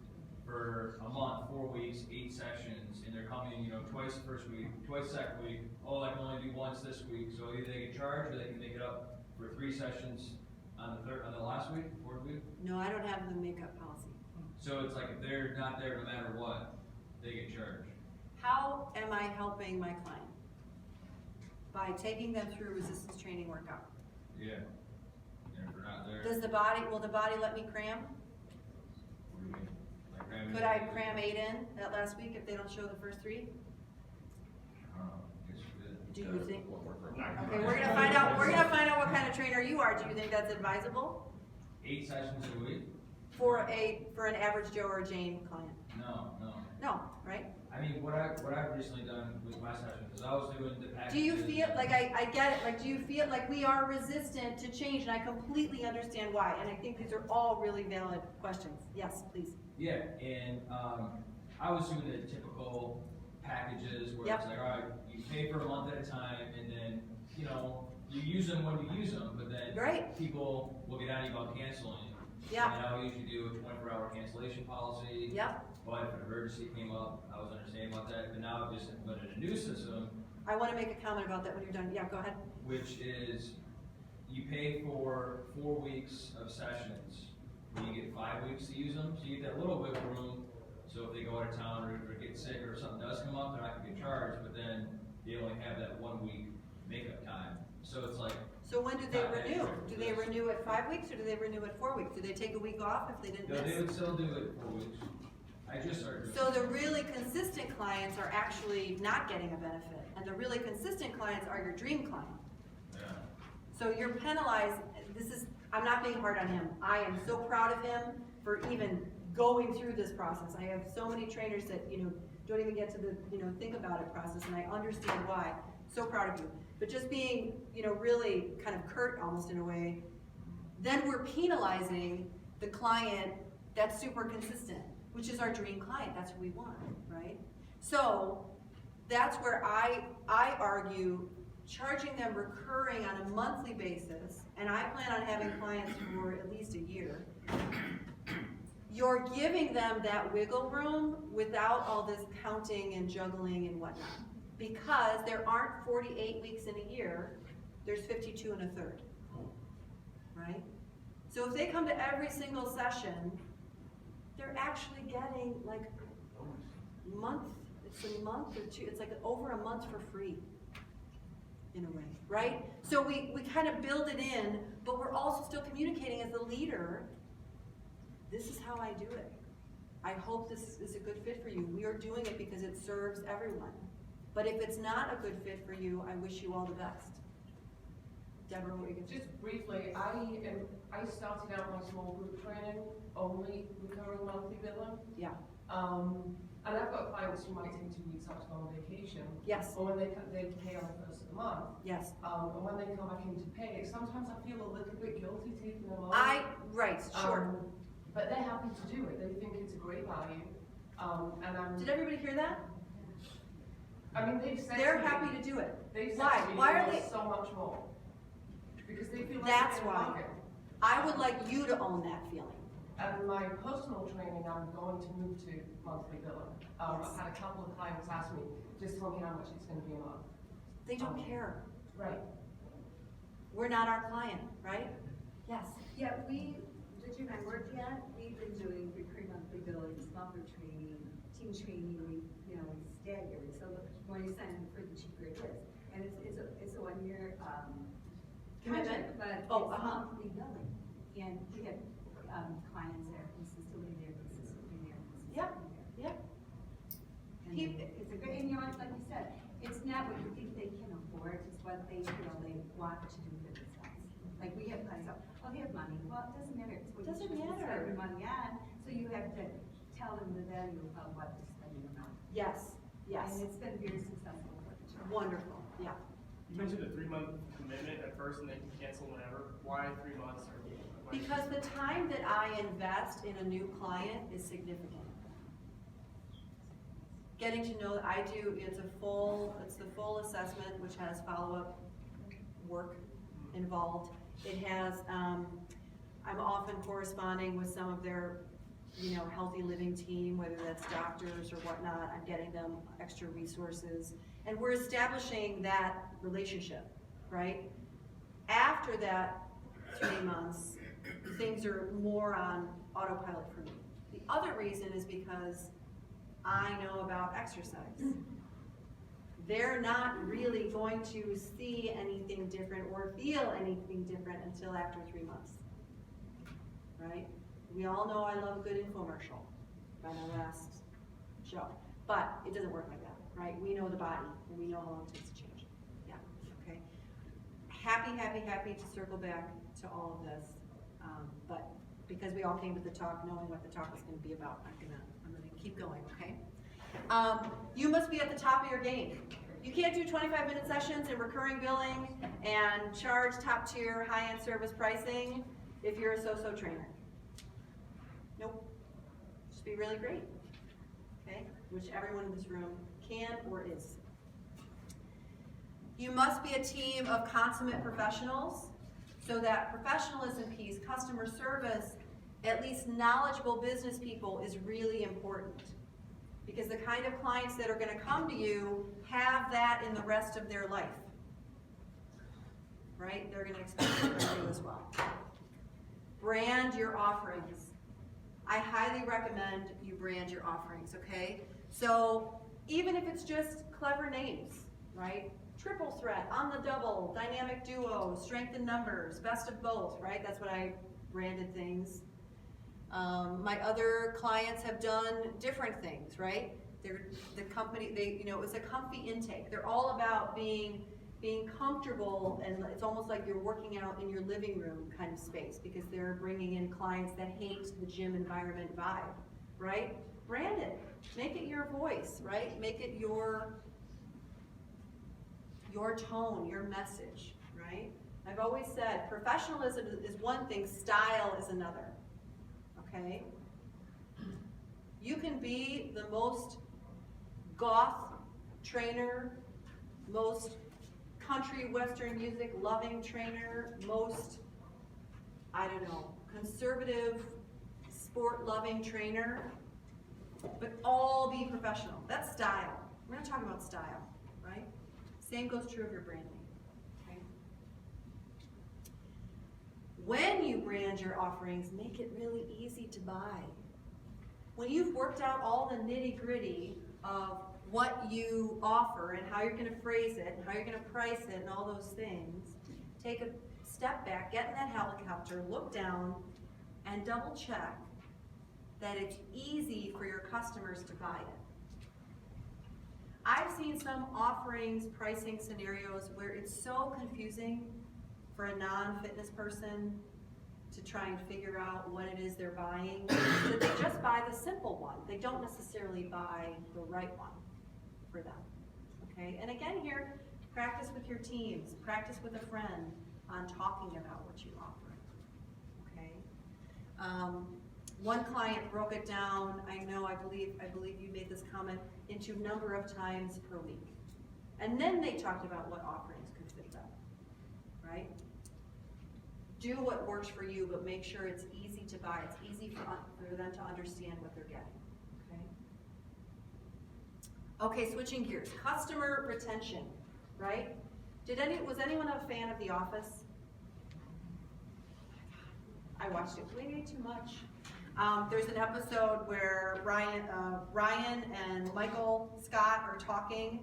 for a month, 4 weeks, 8 sessions, and they're coming, twice the first week, twice the second week, oh, I can only do once this week, so either they get charged or they can make it up for 3 sessions on the last week, 4th week. No, I don't have the makeup policy. So it's like if they're not there no matter what, they get charged. How am I helping my client? By taking them through resistance training workout. Yeah. And if they're not there, Will the body let me cram? what do you mean? Like, cram. Could I cram 8 in that last week if they don't show the first 3? Guess you did. Do you think? Not Okay, we're gonna find out what kind of trainer you are. Do you think that's advisable 8 sessions a week? for an average Joe or Jane client? No. No, right? I mean, what I've recently done with my sessions is I was doing the packages. Do you feel, like, I get it, like, do you feel like we are resistant to change, and I completely understand why, and I think these are all really valid questions. Yes, please. Yeah, and, I was doing the typical packages where it's Yep. like, all right, you pay for a month at a time, and then, you know, you use them when you use them, but then Right. people will get on you about canceling. Yeah. And I would usually do a 24-hour cancellation policy. Yep. But if an emergency came up, I was understanding about that, but now I've just implemented a new system, I wanna make a comment about that when you're done. Yeah, go ahead. which is you pay for 4 weeks of sessions, and you get 5 weeks to use them, so you get that little wiggle room. So if they go out of town or get sick or something does come up, they're not gonna get charged, but then they only have that 1 week makeup time. So it's like, So when do they Not that renew? strict. Do they renew at 5 weeks, or do they renew at 4 weeks? Do they take a week off if they didn't no, they miss? would still do it 4 weeks. I just started. So the really consistent clients are actually not getting a benefit, and the really consistent clients are your dream client. Yeah. So you're penalized, I'm not being hard on him. I am so proud of him for even going through this process. I have so many trainers that, don't even get to the, think about it process, and I understand why. So proud of you. But just being, really kind of curt almost in a way, then we're penalizing the client that's super consistent, which is our dream client. That's what we want, right? So that's where I argue charging them recurring on a monthly basis, and I plan on having clients for at least a year. You're giving them that wiggle room without all this counting and juggling and whatnot. Because there aren't 48 weeks in a year, there's 52 and a third, right? So if they come to every single session, they're actually getting like a month or two, it's like over a month for free, in a way, right? So we kind of build it in, but we're also still communicating as the leader, this is how I do it. I hope this is a good fit for you. We are doing it because it serves everyone. But if it's not a good fit for you, I wish you all the best. Deborah, what are you gonna say? Just briefly, I started out my small group training only recurring monthly billing. Yeah, And I've got clients who might take 2 weeks out to go on vacation. yes, Or when they pay on the first of the month. yes. And when they come back into pay, sometimes I feel a little bit guilty taking them on. Right, sure. But they're happy to do it. They think it's a great value. Did everybody hear that? I mean, they've said They're to me- happy to do it. They've said Why? to me, Why are "You they- want so much more?" Because they feel like That's they're why. bargain. I would like you to own that feeling. And my personal training, I'm going to move to monthly billing. I've had a couple of clients ask me, just tell me how much it's gonna be a month. They don't care. Right. We're not our client, right? Yes. Yeah, did you remember yet? We've been doing recurring monthly billings, monthly training, team training, we stagger it, so the more you sign up for, the cheaper it is. And it's a 1 year, commitment, but it's monthly billing. And we have, clients that are consistently there, consistently there, Yep, consistently there. yep. And it's a great, and like you said, it's not what you think they can afford, it's what they feel they want to do for themselves. Like we have clients, oh, they have money, well, it doesn't matter, it's what you Doesn't choose to spend matter. your money on, so you have to tell them the value of what they're spending them on. Yes, yes. And it's been very successful for the church. Wonderful, yeah. You mentioned a 3-month commitment at first and they can cancel whenever. Why 3 months? Because the time that I invest in a new client is significant. Getting to know, it's the full assessment, which has follow-up work involved. It has, I'm often corresponding with some of their, healthy living team, whether that's doctors or whatnot. I'm getting them extra resources. And we're establishing that relationship, right? After that 3 months, things are more on autopilot for me. The other reason is because I know about exercise. They're not really going to see anything different or feel anything different until after 3 months, right? We all know I love a good infomercial. by my last show. But it doesn't work like that, right? We know the body, and we know how long it takes to change it. Yeah, okay. Happy to circle back to all of this. But because we all came to the talk knowing what the talk was gonna be about, I'm gonna keep going, okay? You must be at the top of your game. You can't do 25-minute sessions and recurring billing and charge top tier, high-end service pricing if you're a so-so trainer. Nope. Just be really great, okay? Which everyone in this room can or is. You must be a team of consummate professionals, so that professionalism piece, customer service, at least knowledgeable business people is really important. Because the kind of clients that are gonna come to you have that in the rest of their life. Right? They're gonna expect it from you as well. Brand your offerings. I highly recommend you brand your offerings, okay? So even if it's just clever names, right? Triple threat, on the double, dynamic duo, strength in numbers, best of both, right? That's what I branded things. My other clients have done different things, right? The company, it's a comfy intake. They're all about being comfortable, and it's almost like you're working out in your living room kind of space, because they're bringing in clients that hate the gym environment vibe, right? Brand it, make it your voice, right? Make it your tone, your message, right? I've always said professionalism is one thing, style is another. Okay? You can be the most goth trainer, most country western music loving trainer, most, I don't know, conservative sport loving trainer, but all be professional. That's style. We're not talking about style, right? Same goes true of your branding. Okay? When you brand your offerings, make it really easy to buy. When you've worked out all the nitty-gritty of what you offer and how you're going to phrase it and how you're going to price it and all those things, take a step back, get in that helicopter, look down, and double check that it's easy for your customers to buy it. I've seen some offerings, pricing scenarios where it's so confusing for a non-fitness person to try and figure out what it is they're buying, that they just buy the simple one. They don't necessarily buy the right one for them, okay? And again here, practice with your teams, practice with a friend on talking about what you offer, okay? One client broke it down, I believe you made this comment, into number of times per week. And then they talked about what offerings could fit them, right? Do what works for you, but make sure it's easy to buy. It's easy for them to understand what they're getting, okay? Okay, switching gears. Customer retention, right? Was anyone a fan of The Office? I watched it way too much. There's an episode where Ryan and Michael Scott are talking,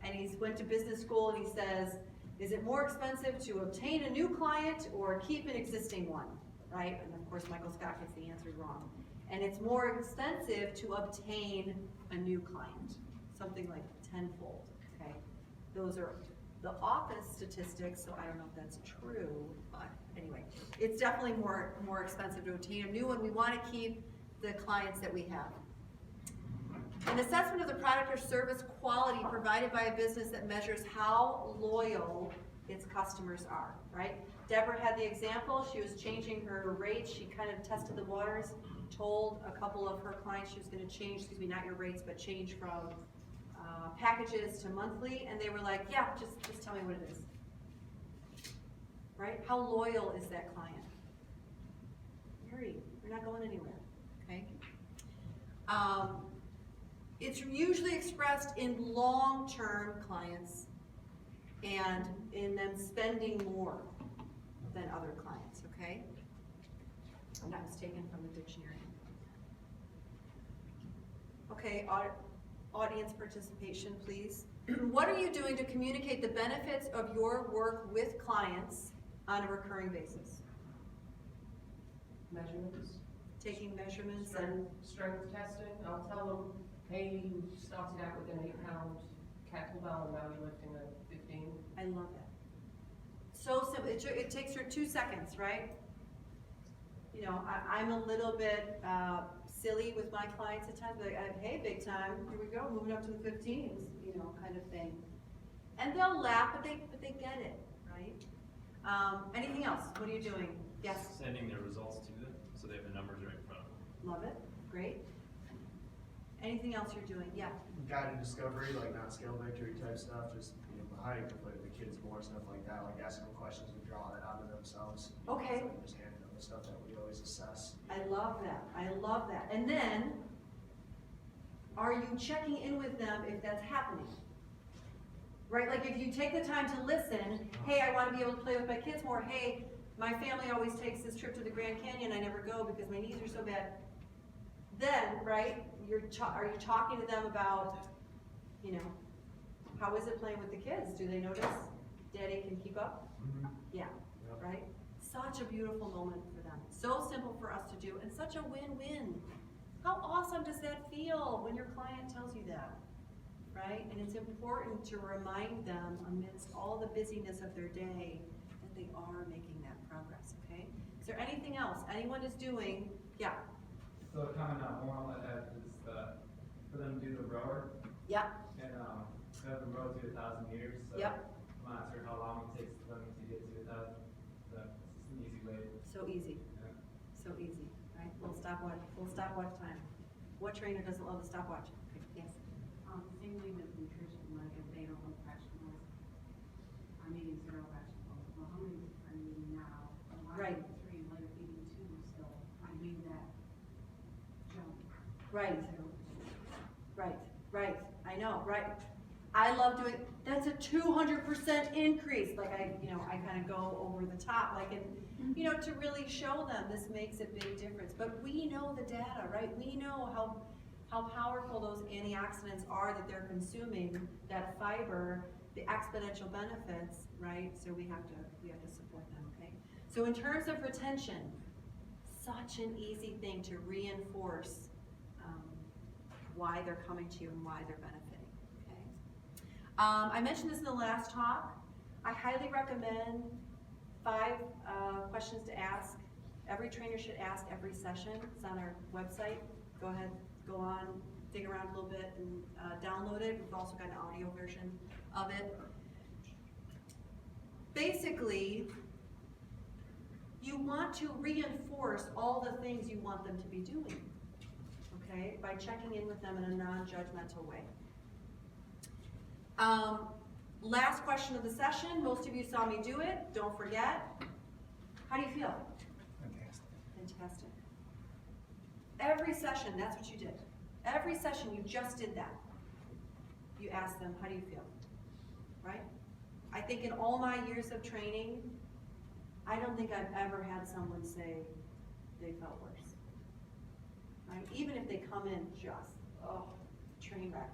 and he went to business school, and he says, is it more expensive to obtain a new client or keep an existing one, right? And of course, Michael Scott gets the answer wrong. And it's more expensive to obtain a new client, something like tenfold, okay? Those are the Office statistics, so I don't know if that's true, but anyway, it's definitely more expensive to obtain a new one. We want to keep the clients that we have. An assessment of the product or service quality provided by a business that measures how loyal its customers are, right? Deborah had the example, she was changing her rates, she kind of tested the waters, told a couple of her clients she was going to change, not your rates, but change from packages to monthly, and they were like, yeah, just tell me what it is. Right? How loyal is that client? Hurry, you're not going anywhere, okay? It's usually expressed in long-term clients and in them spending more than other clients, okay? And that was taken from the dictionary. Okay, audience participation, please. What are you doing to communicate the benefits of your work with clients on a recurring basis? Measurements. taking measurements and, Strength testing, I'll tell them, hey, you started out with an 8-pound kettlebell and now you're lifting a 15. I love that. So simple, it takes her 2 seconds, right? You know, I'm a little bit, silly with my clients at times, like, hey, big time, here we go, moving up to the 15s, you know, kind of thing. And they'll laugh, but they get it, right? Anything else? What are you doing? Yes? Sending their results to them, so they have the numbers right in front of them. Love it, great. Anything else you're doing? Yeah. Guided discovery, like not scale victory type stuff, just, you know, how you can play with the kids more, stuff like that, like asking them questions and draw it out of themselves. Okay. So just hand them the stuff that we always assess. I love that, I love that. And then, are you checking in with them if that's happening? Right, like if you take the time to listen, hey, I wanna be able to play with my kids more, hey, my family always takes this trip to the Grand Canyon, I never go because my knees are so bad. Then, right, are you talking to them about, you know, how is it playing with the kids? Do they notice Daddy can keep up? Yeah, right? Such a beautiful moment for them. So simple for us to do and such a win-win. How awesome does that feel when your client tells you that, right? And it's important to remind them amidst all the busyness of their day that they are making that progress, okay? Is there anything else anyone is doing? Yeah. So kind of more on that is for them to do the rower. Yep. And have them row to 1,000 meters. So Yep. I'm not sure how long it takes them to get to 1,000. But it's an easy way. So easy. Yeah. So easy, right? Little stopwatch time. What trainer doesn't love a stopwatch? Okay, yes. Same thing with nutrition, like if they don't like vegetables, I'm eating 0 vegetables. Well, how many are you eating now? Well, I'm Right. eating 3, later eating 2, so I need that jump. Right. So, Right, I know, right. I love doing, that's a 200% increase, like I kind of go over the top, like, and, you know, to really show them this makes a big difference. But we know the data, right? We know how powerful those antioxidants are that they're consuming, that fiber, the exponential benefits, right? So we have to support them, okay? So in terms of retention, such an easy thing to reinforce why they're coming to you and why they're benefiting, okay? I mentioned this in the last talk. I highly recommend 5 questions to ask. Every trainer should ask every session. It's on our website. Go ahead, go on, dig around a little bit and download it. We've also got an audio version of it. Basically, you want to reinforce all the things you want them to be doing. Okay, by checking in with them in a non-judgmental way. Last question of the session. Most of you saw me do it. Don't forget. How do you feel? Fantastic. Fantastic. Every session, that's what you did. Every session, you just did that. You asked them, how do you feel? Right? I think in all my years of training, I don't think I've ever had someone say they felt worse. Right? Even if they come in just, train wreck,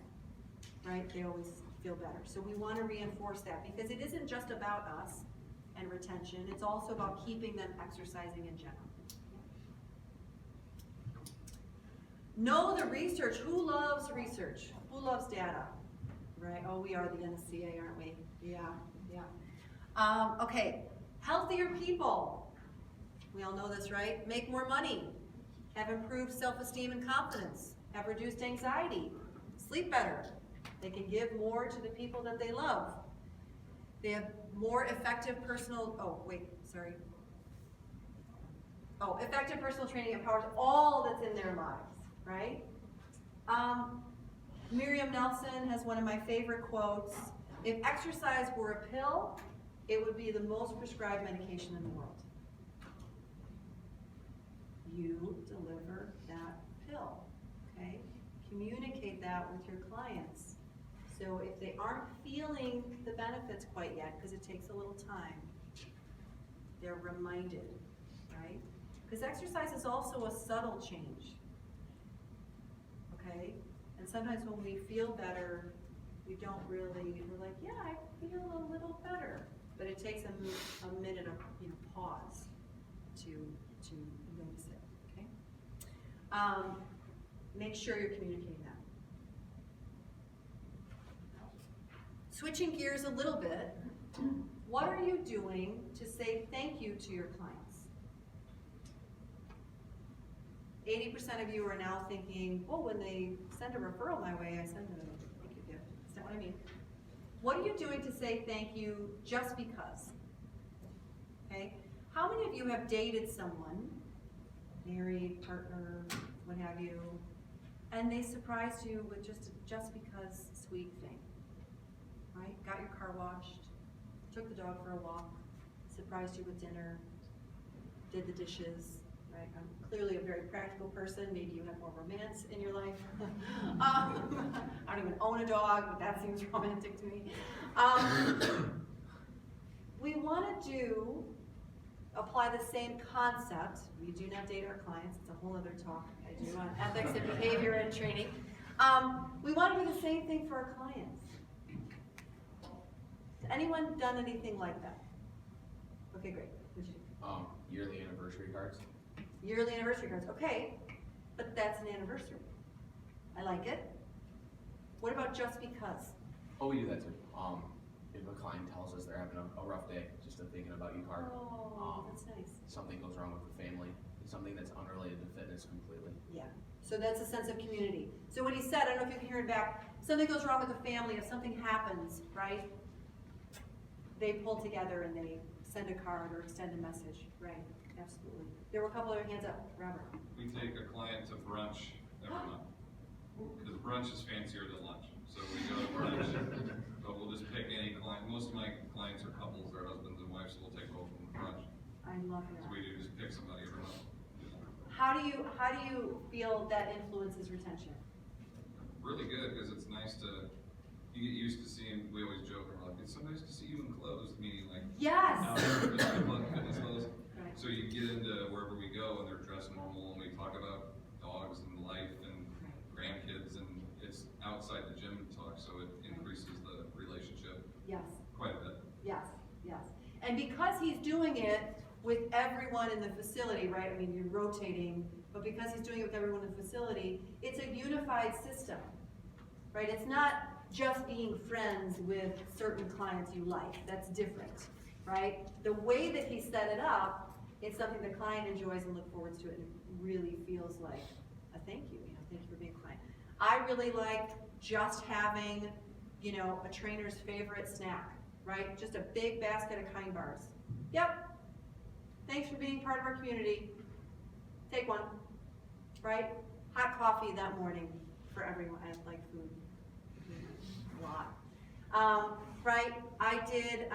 right? They always feel better. So we want to reinforce that because it isn't just about us and retention, it's also about keeping them exercising in general. Know the research. Who loves research? Who loves data? Right? Oh, we are the NSCA, aren't we? Yeah. Okay, healthier people. We all know this, right? Make more money. Have improved self-esteem and confidence, have reduced anxiety, sleep better. They can give more to the people that they love. They have more effective personal, effective personal training empowers all that's in their lives, right? Miriam Nelson has one of my favorite quotes. If exercise were a pill, it would be the most prescribed medication in the world. You deliver that pill, okay? Communicate that with your clients. So if they aren't feeling the benefits quite yet, because it takes a little time, they're reminded, right? Because exercise is also a subtle change, okay? And sometimes when we feel better, we don't really, we're like, yeah, I feel a little better. But it takes a minute of pause to notice it, okay? make sure you're communicating that. Switching gears a little bit, what are you doing to say thank you to your clients? 80% of you are now thinking, oh, when they send a referral my way, I send them a thank you gift. Is that what I mean? What are you doing to say thank you just because? Okay? How many of you have dated someone, married, partner, what have you, and they surprised you with just because sweet thing? Right? Got your car washed, took the dog for a walk, surprised you with dinner, did the dishes, right? I'm clearly a very practical person. Maybe you have more romance in your life. I don't even own a dog, but that seems romantic to me. We want to apply the same concept. We do not date our clients. It's a whole other talk I do on ethics and behavior and training. We want to do the same thing for our clients. Has anyone done anything like that? Okay, great. Yearly anniversary cards. Yearly anniversary cards. Okay, but that's an anniversary. I like it. What about just because? Oh, we do that too. If a client tells us they're having a rough day, just a thinking about you card. Oh, that's nice. Something goes wrong with the family, something that's unrelated to fitness completely. Yeah, so that's a sense of community. So what he said, I don't know if you can hear it back, something goes wrong with the family, if something happens, right? They pull together and they send a card or extend a message, right? Absolutely. There were a couple other hands up. Robert. We take a client to brunch every month, because brunch is fancier than lunch. So we go to brunch, but we'll just pick any client. Most of my clients are couples, they're husbands and wives, so we'll take both of them to brunch. I love that. So we do just pick somebody every month. How do you feel that influences retention? Really good, because it's nice to, you get used to seeing, we always joke, we're like, it's so nice to see you in clothes, meaning like, yes! fitness clothes. Right. So you get into wherever we go and they're dressed normal and we talk about dogs and life and grandkids, and it's outside the gym talk, so it increases the relationship. Yes. Quite a bit. Yes, yes. And because he's doing it with everyone in the facility, right? I mean, you're rotating, but because he's doing it with everyone in the facility, it's a unified system, right? It's not just being friends with certain clients you like. That's different, right? The way that he set it up, it's something the client enjoys and look forward to it, and it really feels like a thank you, thank you for being a client. I really like just having, a trainer's favorite snack, right? Just a big basket of Kind Bars. Yep. Thanks for being part of our community. Take one, right? Hot coffee that morning for everyone. I like food a lot. Right? I did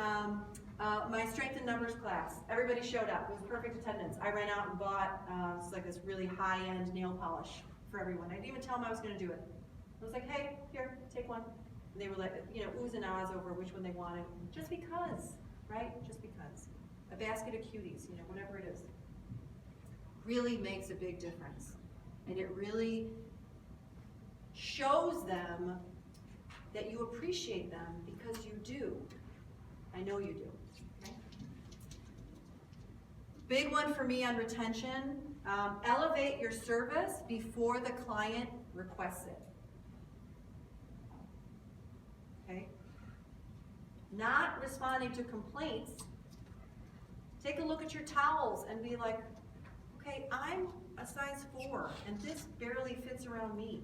my strength in numbers class. Everybody showed up. It was perfect attendance. I ran out and bought this really high-end nail polish for everyone. I didn't even tell them I was going to do it. I was like, hey, here, take one. And they were like, oohs and ahs over which one they wanted. Just because, right? Just because. A basket of cuties, whatever it is. Really makes a big difference. And it really shows them that you appreciate them, because you do. I know you do. Okay? Big one for me on retention, elevate your service before the client requests it. Okay? Not responding to complaints. Take a look at your towels and be like, okay, I'm a size 4 and this barely fits around me.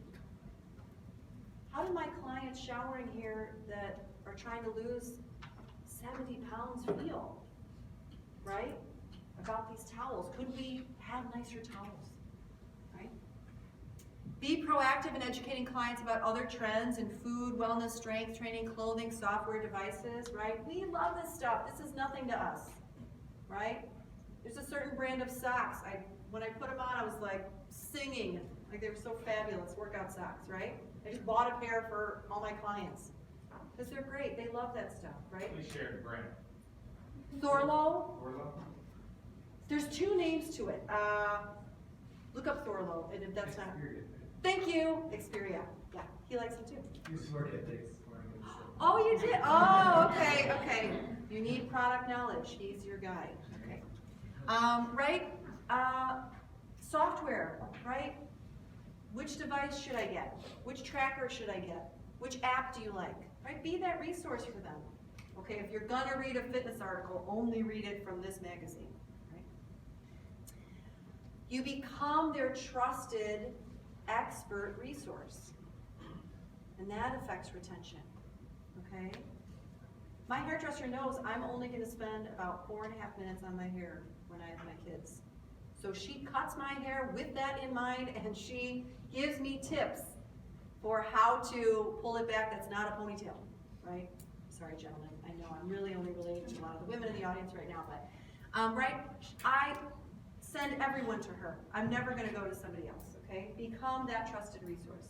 How do my clients showering here that are trying to lose 70 pounds feel, right? About these towels. Could we have nicer towels, right? Be proactive in educating clients about other trends in food, wellness, strength training, clothing, software, devices, right? We love this stuff. This is nothing to us, right? There's a certain brand of socks. When I put them on, I was like singing, like they were so fabulous, workout socks, right? I just bought a pair for all my clients. Because they're great, they love that stuff, right? Please share the brand. Thorlo. Orla? There's 2 names to it. Look up Thorlo, and if that's not. Xperia. Thank you, Xperia. Yeah, he likes them too. You scored ethics. Oh, you did? Oh, okay, okay. You need product knowledge. He's your guy. Okay. Right? Software, right? Which device should I get? Which tracker should I get? Which app do you like? Right? Be that resource for them. Okay, if you're gonna read a fitness article, only read it from this magazine. Right? You become their trusted expert resource. And that affects retention. Okay? My hairdresser knows I'm only gonna spend about 4.5 minutes on my hair when I have my kids. So she cuts my hair with that in mind, and she gives me tips for how to pull it back that's not a ponytail, right? Sorry, gentlemen, I know I'm really only relating to a lot of the women in the audience right now, but, right? I send everyone to her. I'm never gonna go to somebody else, okay? Become that trusted resource.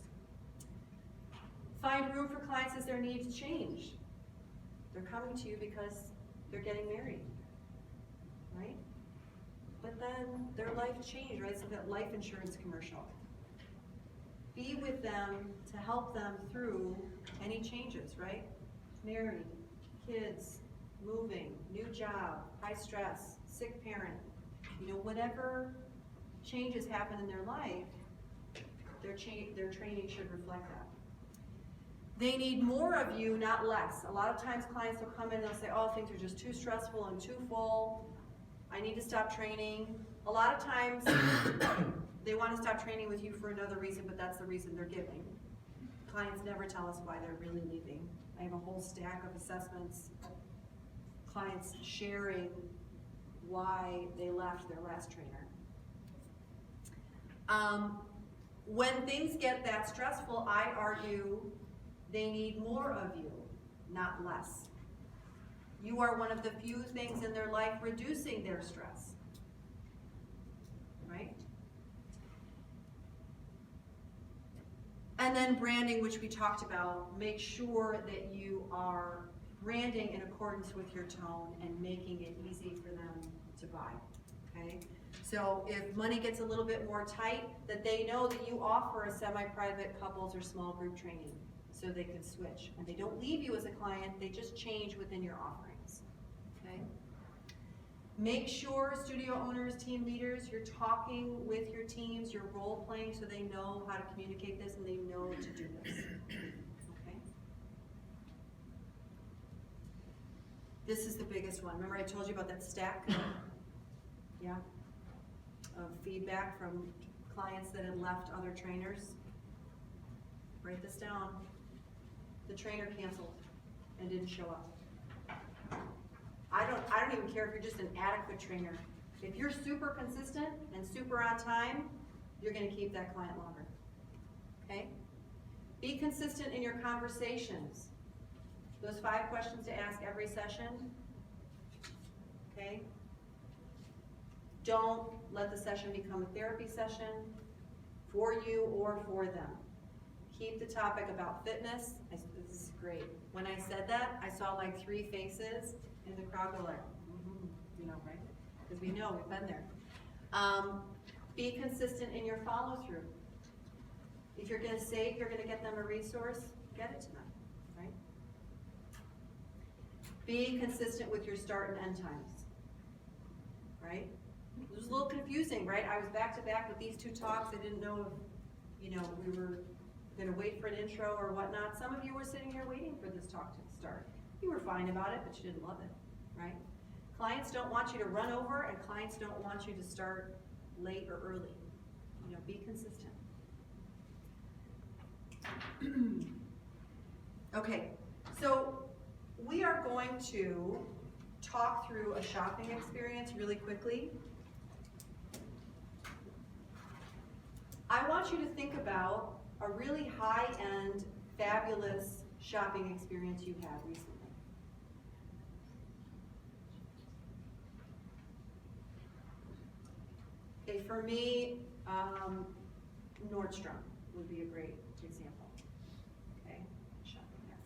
Find room for clients as their needs change. They're coming to you because they're getting married, right? But then their life changed, right? So that life insurance commercial. Be with them to help them through any changes, right? Married, kids, moving, new job, high stress, sick parent. You know, whatever changes happen in their life, their training should reflect that. They need more of you, not less. A lot of times clients will come in and they'll say, oh, things are just too stressful and too full. I need to stop training. A lot of times they want to stop training with you for another reason, but that's the reason they're giving. Clients never tell us why they're really leaving. I have a whole stack of assessments, clients sharing why they left their last trainer. When things get that stressful, I argue they need more of you, not less. You are one of the few things in their life reducing their stress, right? And then branding, which we talked about, make sure that you are branding in accordance with your tone and making it easy for them to buy, okay? So if money gets a little bit more tight, that they know that you offer a semi-private couples or small group training so they can switch. And they don't leave you as a client, they just change within your offerings, okay? Make sure studio owners, team leaders, you're talking with your teams, you're role playing so they know how to communicate this and they know to do this, okay? This is the biggest one. Remember I told you about that stack? Yeah, of feedback from clients that had left other trainers. Write this down. The trainer canceled and didn't show up. I don't even care if you're just an adequate trainer. If you're super consistent and super on time, you're gonna keep that client longer, okay? Be consistent in your conversations. Those 5 questions to ask every session, okay? Don't let the session become a therapy session for you or for them. Keep the topic about fitness. This is great. When I said that, I saw like 3 faces in the crowd go like, you know, right? Because we know, we've been there. Be consistent in your follow through. If you're gonna say you're gonna get them a resource, get it to them, right? Be consistent with your start and end times, right? It was a little confusing, right? I was back to back with these 2 talks. I didn't know if, you know, we were gonna wait for an intro or whatnot. Some of you were sitting here waiting for this talk to start. You were fine about it, but you didn't love it, right? Clients don't want you to run over, and clients don't want you to start late or early. You know, be consistent. Okay, so we are going to talk through a shopping experience really quickly. I want you to think about a really high-end, fabulous shopping experience you had recently. Okay, for me, Nordstrom would be a great example. Okay, shopping there.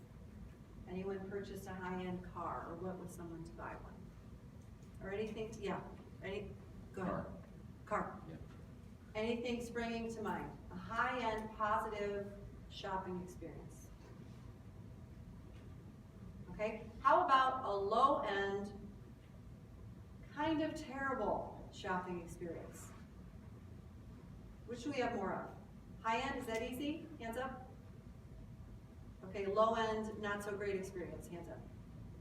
Anyone purchased a high-end car, or what would someone to buy one? Or anything, yeah, go ahead. Car. Yeah. Anything springing to mind? A high-end, positive shopping experience. Okay, how about a low-end, kind of terrible shopping experience? Which do we have more of? High end, is that easy? Hands up. Okay, low end, not so great experience, hands up.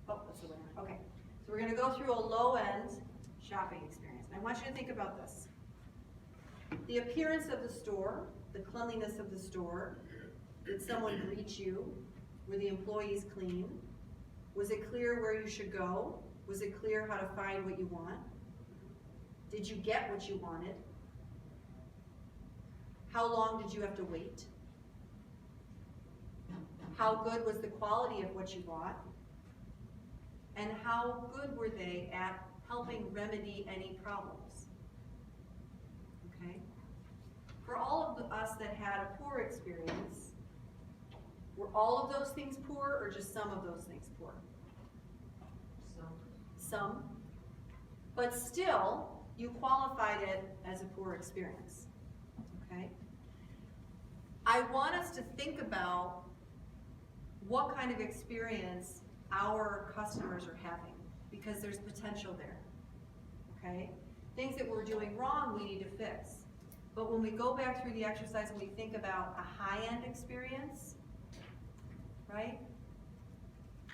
Oh, that's the winner, okay. So we're gonna go through a low end shopping experience. I want you to think about this. The appearance of the store, the cleanliness of the store. Did someone greet you? Were the employees clean? Was it clear where you should go? Was it clear how to find what you want? Did you get what you wanted? How long did you have to wait? How good was the quality of what you bought? And how good were they at helping remedy any problems? Okay? For all of us that had a poor experience, were all of those things poor or just some of those things poor? Some. But still, you qualified it as a poor experience. Okay? I want us to think about what kind of experience our customers are having, because there's potential there. Okay? Things that we're doing wrong, we need to fix. But when we go back through the exercise and we think about a high-end experience, right?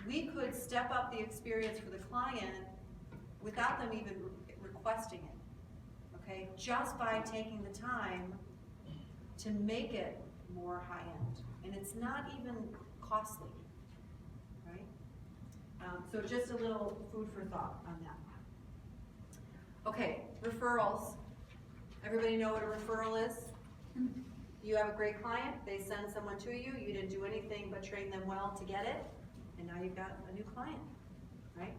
We could step up the experience for the client without them even requesting it, okay? Just by taking the time to make it more high-end. And it's not even costly, right? So just a little food for thought on that. Okay, referrals. Everybody know what a referral is? You have a great client, they send someone to you, you didn't do anything but train them well to get it, and now you've got a new client, right?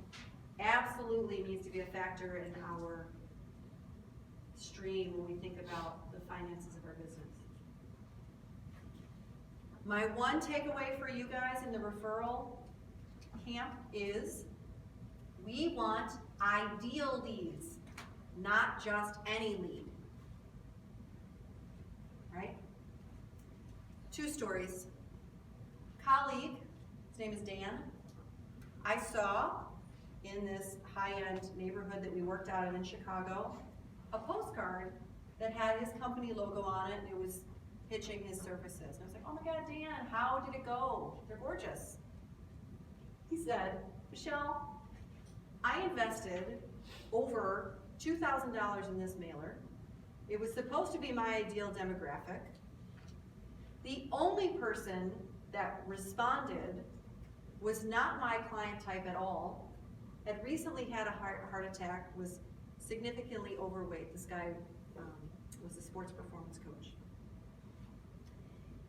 Absolutely needs to be a factor in our stream when we think about the finances of our business. My one takeaway for you guys in the referral camp is we want ideal leads, not just any lead. Right? Two stories. Colleague, his name is Dan. I saw in this high-end neighborhood that we worked out in Chicago, a postcard that had his company logo on it, and it was pitching his services. And I was like, oh my God, Dan, how did it go? They're gorgeous. He said, Michelle, I invested over $2,000 in this mailer. It was supposed to be my ideal demographic. The only person that responded was not my client type at all, had recently had a heart attack, was significantly overweight. This guy was a sports performance coach.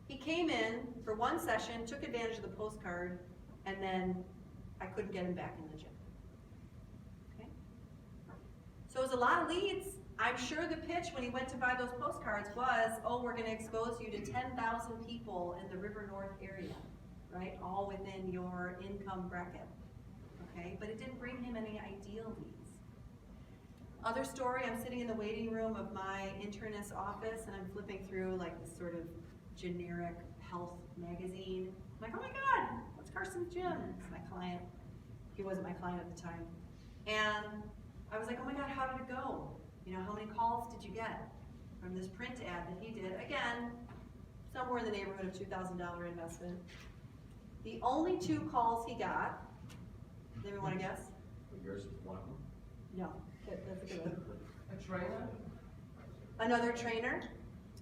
He came in for one session, took advantage of the postcard, and then I couldn't get him back in the gym. Okay? So it was a lot of leads. I'm sure the pitch when he went to buy those postcards was, oh, we're going to expose you to 10,000 people in the River North area, right? All within your income bracket, okay? But it didn't bring him any ideal leads. Other story, I'm sitting in the waiting room of my internist office and I'm flipping through like this sort of generic health magazine. I'm like, oh my God, what's Carson's Gym? It's my client. He wasn't my client at the time. And I was like, oh my God, how did it go? You know, how many calls did you get from this print ad that he did? Again, somewhere in the neighborhood of $2,000 investment. The only 2 calls he got, anyone want to guess? Yours was one of them? No, that's a good one. A trainer? Another trainer?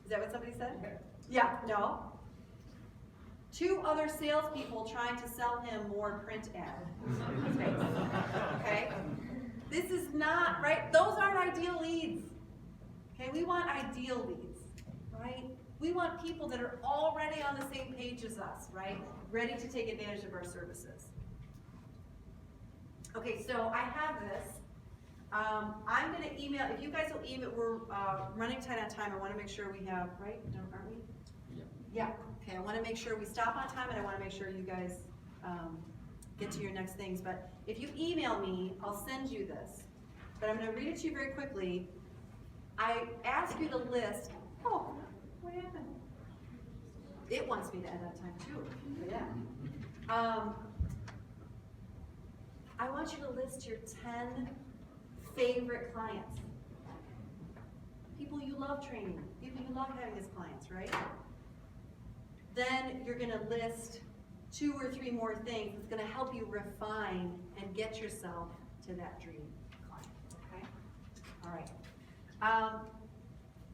Is that what somebody said? Yeah, no. 2 other salespeople trying to sell him more print ad space. Okay? This is not, right? Those aren't ideal leads. Okay, we want ideal leads, right? We want people that are already on the same page as us, right? Ready to take advantage of our services. Okay, so I have this. I'm gonna email, if you guys will email, we're running tight on time. I wanna make sure we have, right? Aren't we? Yeah. Okay, I wanna make sure we stop on time and I wanna make sure you guys get to your next things. But if you email me, I'll send you this. But I'm gonna read it to you very quickly. I ask you to list, oh, what happened? It wants me to add that time too, but yeah. I want you to list your 10 favorite clients. People you love training, people you love having as clients, right? then you're gonna list 2 or 3 more things that's gonna help you refine and get yourself to that dream client, okay? All right.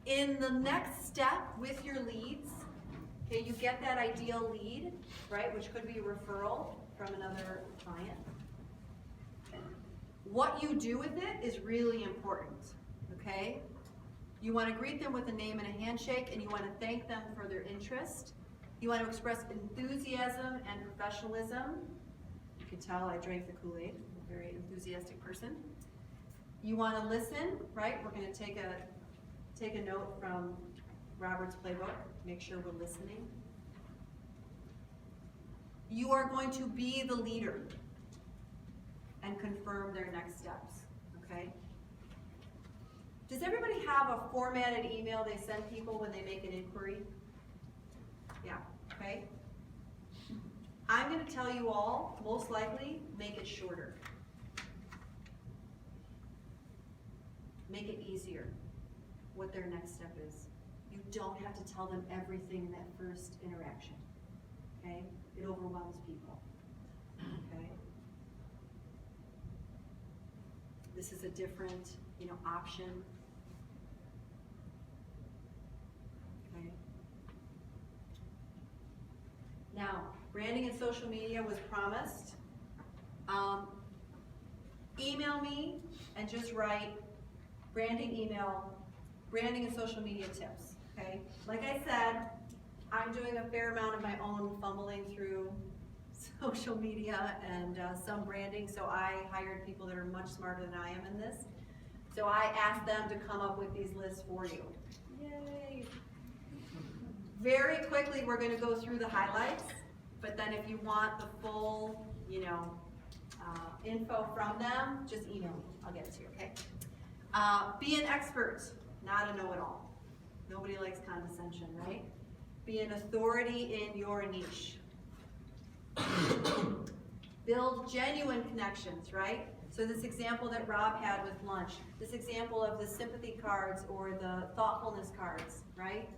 In the next step with your leads, okay, you get that ideal lead, right, which could be a referral from another client. What you do with it is really important, okay? You want to greet them with a name and a handshake, and you want to thank them for their interest. You want to express enthusiasm and professionalism. You can tell I drank the Kool-Aid. I'm a very enthusiastic person. You want to listen, right? We're going to take a note from Robert's playbook. Make sure we're listening. You are going to be the leader and confirm their next steps, okay? Does everybody have a formatted email they send people when they make an inquiry? Yeah, okay? I'm gonna tell you all, most likely, make it shorter. Make it easier, what their next step is. You don't have to tell them everything in that first interaction, okay? It overwhelms people, okay? This is a different, option. Okay. Now, branding and social media was promised. Email me and just write branding email, branding and social media tips, okay? Like I said, I'm doing a fair amount of my own fumbling through social media and some branding, so I hired people that are much smarter than I am in this. So I asked them to come up with these lists for you. Yay! Very quickly, we're gonna go through the highlights, but then if you want the full, info from them, just email me. I'll get it to you, okay? Be an expert, not a know-it-all. Nobody likes condescension, right? Be an authority in your niche. Build genuine connections, right? So this example that Rob had with lunch, this example of the sympathy cards or the thoughtfulness cards, right?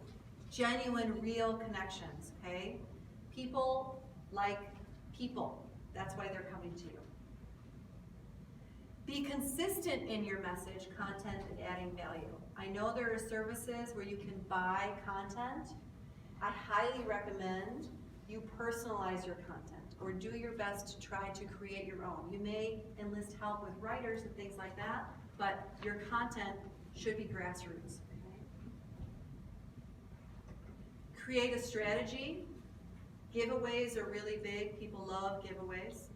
Genuine, real connections, okay? People like people. That's why they're coming to you. Be consistent in your message, content, and adding value. I know there are services where you can buy content. I highly recommend you personalize your content or do your best to try to create your own. You may enlist help with writers and things like that, but your content should be grassroots. Okay? Create a strategy. Giveaways are really big. People love giveaways.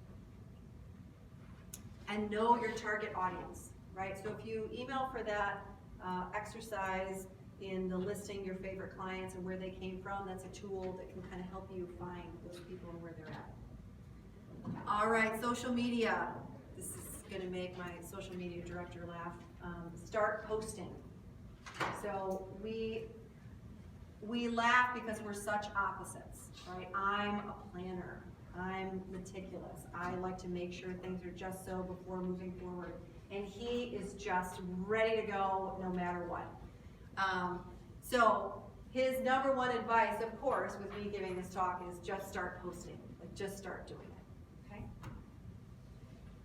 And know your target audience, right? So if you email for that exercise in the listing your favorite clients and where they came from, that's a tool that can kind of help you find those people and where they're at. All right, social media. This is gonna make my social media director laugh. Start posting. So we laugh because we're such opposites, right? I'm a planner. I'm meticulous. I like to make sure things are just so before moving forward. And he is just ready to go no matter what. So his number one advice, of course, with me giving this talk is just start posting. Like just start doing it, okay?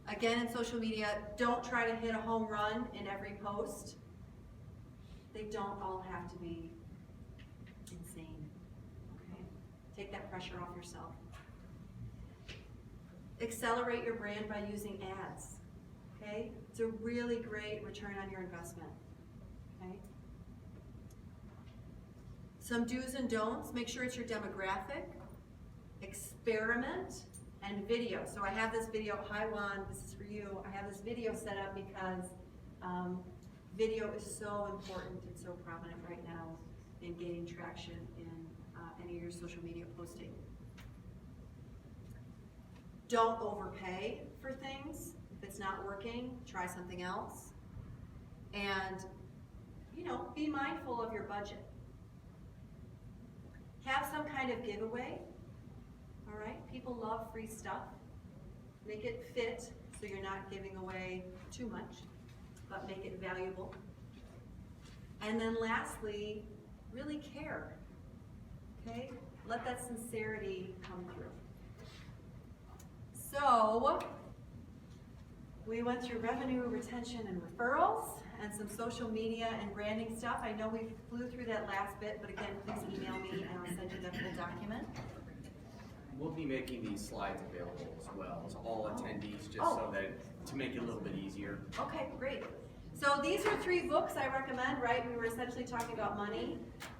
Again, in social media, don't try to hit a home run in every post. They don't all have to be insane, okay? Take that pressure off yourself. Accelerate your brand by using ads, okay? It's a really great return on your investment, okay? Some do's and don'ts, make sure it's your demographic, experiment, and video. So I have this video, hi Juan, this is for you. I have this video set up because video is so important and so prominent right now in gaining traction in any of your social media posting. Don't overpay for things. If it's not working, try something else. And, be mindful of your budget. Have some kind of giveaway, all right? People love free stuff. Make it fit so you're not giving away too much, but make it valuable. And then lastly, really care. Okay, let that sincerity come through. So, we went through revenue, retention, and referrals, and some social media and branding stuff. I know we flew through that last bit, but again, please email me and I'll send you the full document. We'll be making these slides available as well to all attendees, just so that, to make it a little bit easier. Okay, great. So these are 3 books I recommend, right? We were essentially talking about money.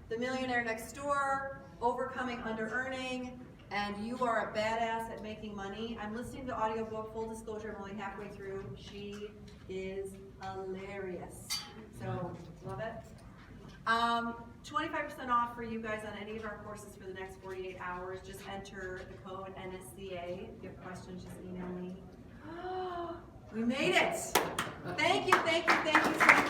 The Millionaire Next Door, Overcoming Under-Earning, and You Are a Badass at Making Money. I'm listening to the audiobook, full disclosure, I'm only halfway through. She is hilarious. So, love it. 25% off for you guys on any of our courses for the next 48 hours. Just enter the code NSCA. If you have questions, just email me. We made it! Thank you so much, guys.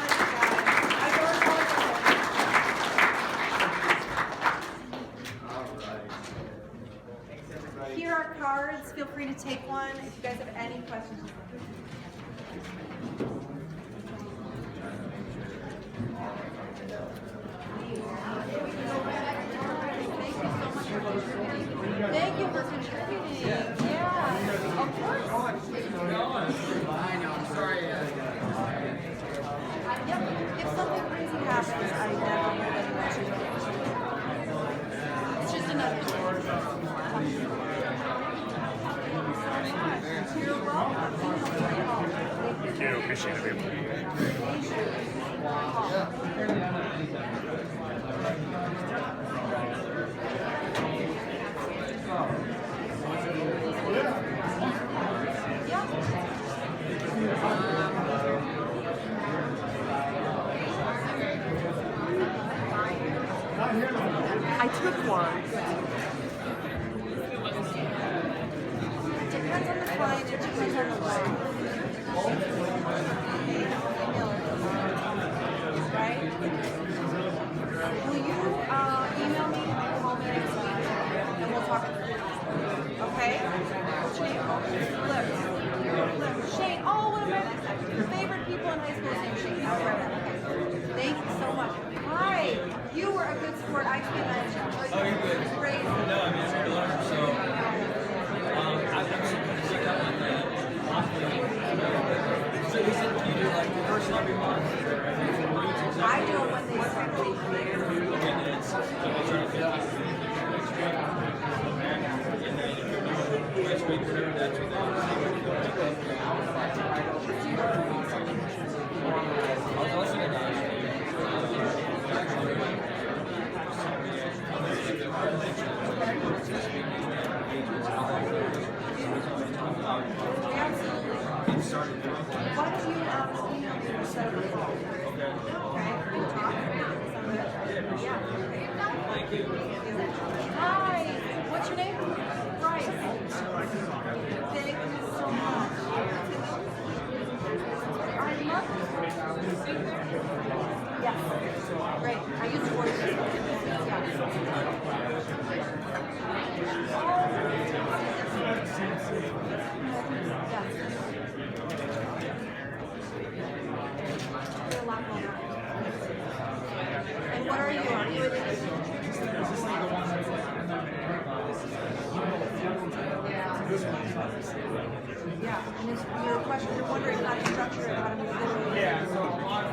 Here are cards. Feel free to take one. If you guys have any questions. Thank you for contributing. Yeah, of course. I know, I'm sorry. Yep, if something crazy happens, I never know that you It's just another story. You're welcome. Thank you, appreciate it. I took one. Depends on the client, it depends on the loan. Right? Will you email me or call me next week and we'll talk? Okay? What's your name? Flip. Shane. Oh, one of my favorite people in high school is named Shane. I'll write that. Okay. Thank you so much. Hi. You were a good sport. I can't imagine. Oh, you're good. Great. No, I'm here to learn, so, I'm just gonna stick up on that. So you said you do like the first every month? I do it when they start leaving. Okay, then it's, so we'll try to fit it. Next week, that's what I was listening to that. Why don't you email me or set up a call? Okay, we'll talk. Yeah. Thank you. Hi, what's your name? Bryce. Thank you so much. I love it. Yes. Great. I used to work this. And what are you? Are you Yeah, and is your question, you're wondering how to structure it, how to move forward? Yeah, so a lot of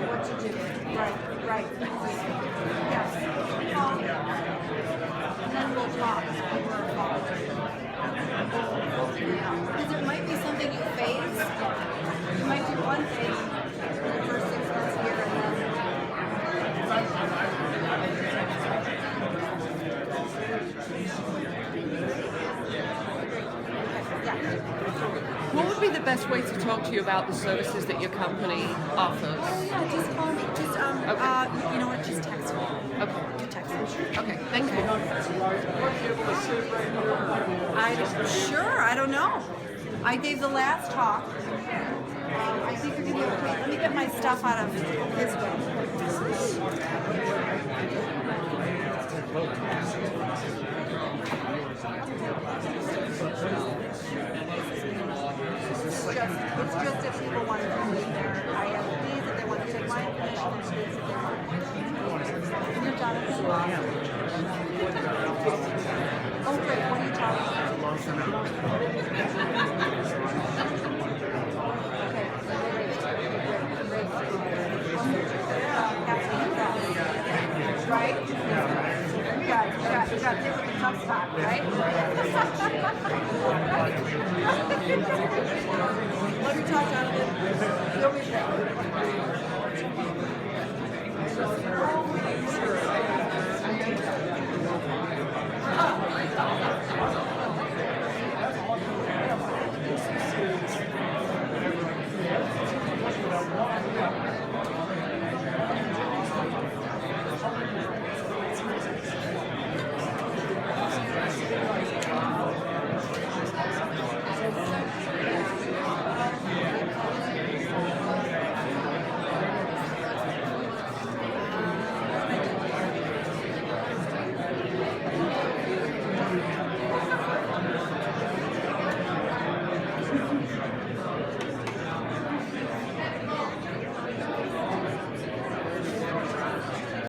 What to do? Right. Yes. Call. And then we'll talk over a call. Because it might be something you face. You might do one thing for the first 6 months here and then. What would be the best way to talk to you about the services that your company offers? Yeah, just call me. Just you know what? Just text me. Okay. Just text me. Okay, thank you. I don't know. I gave the last talk. I think you're gonna be okay. Let me get my stuff out of his way. It's just if people want to go in there, I have these if they want to take my information, and these if they want. You're Jonathan? Oh, great, what are you talking about? Okay, great. Right? You got different tough spot, right? Love your talk, Jonathan. You'll be there.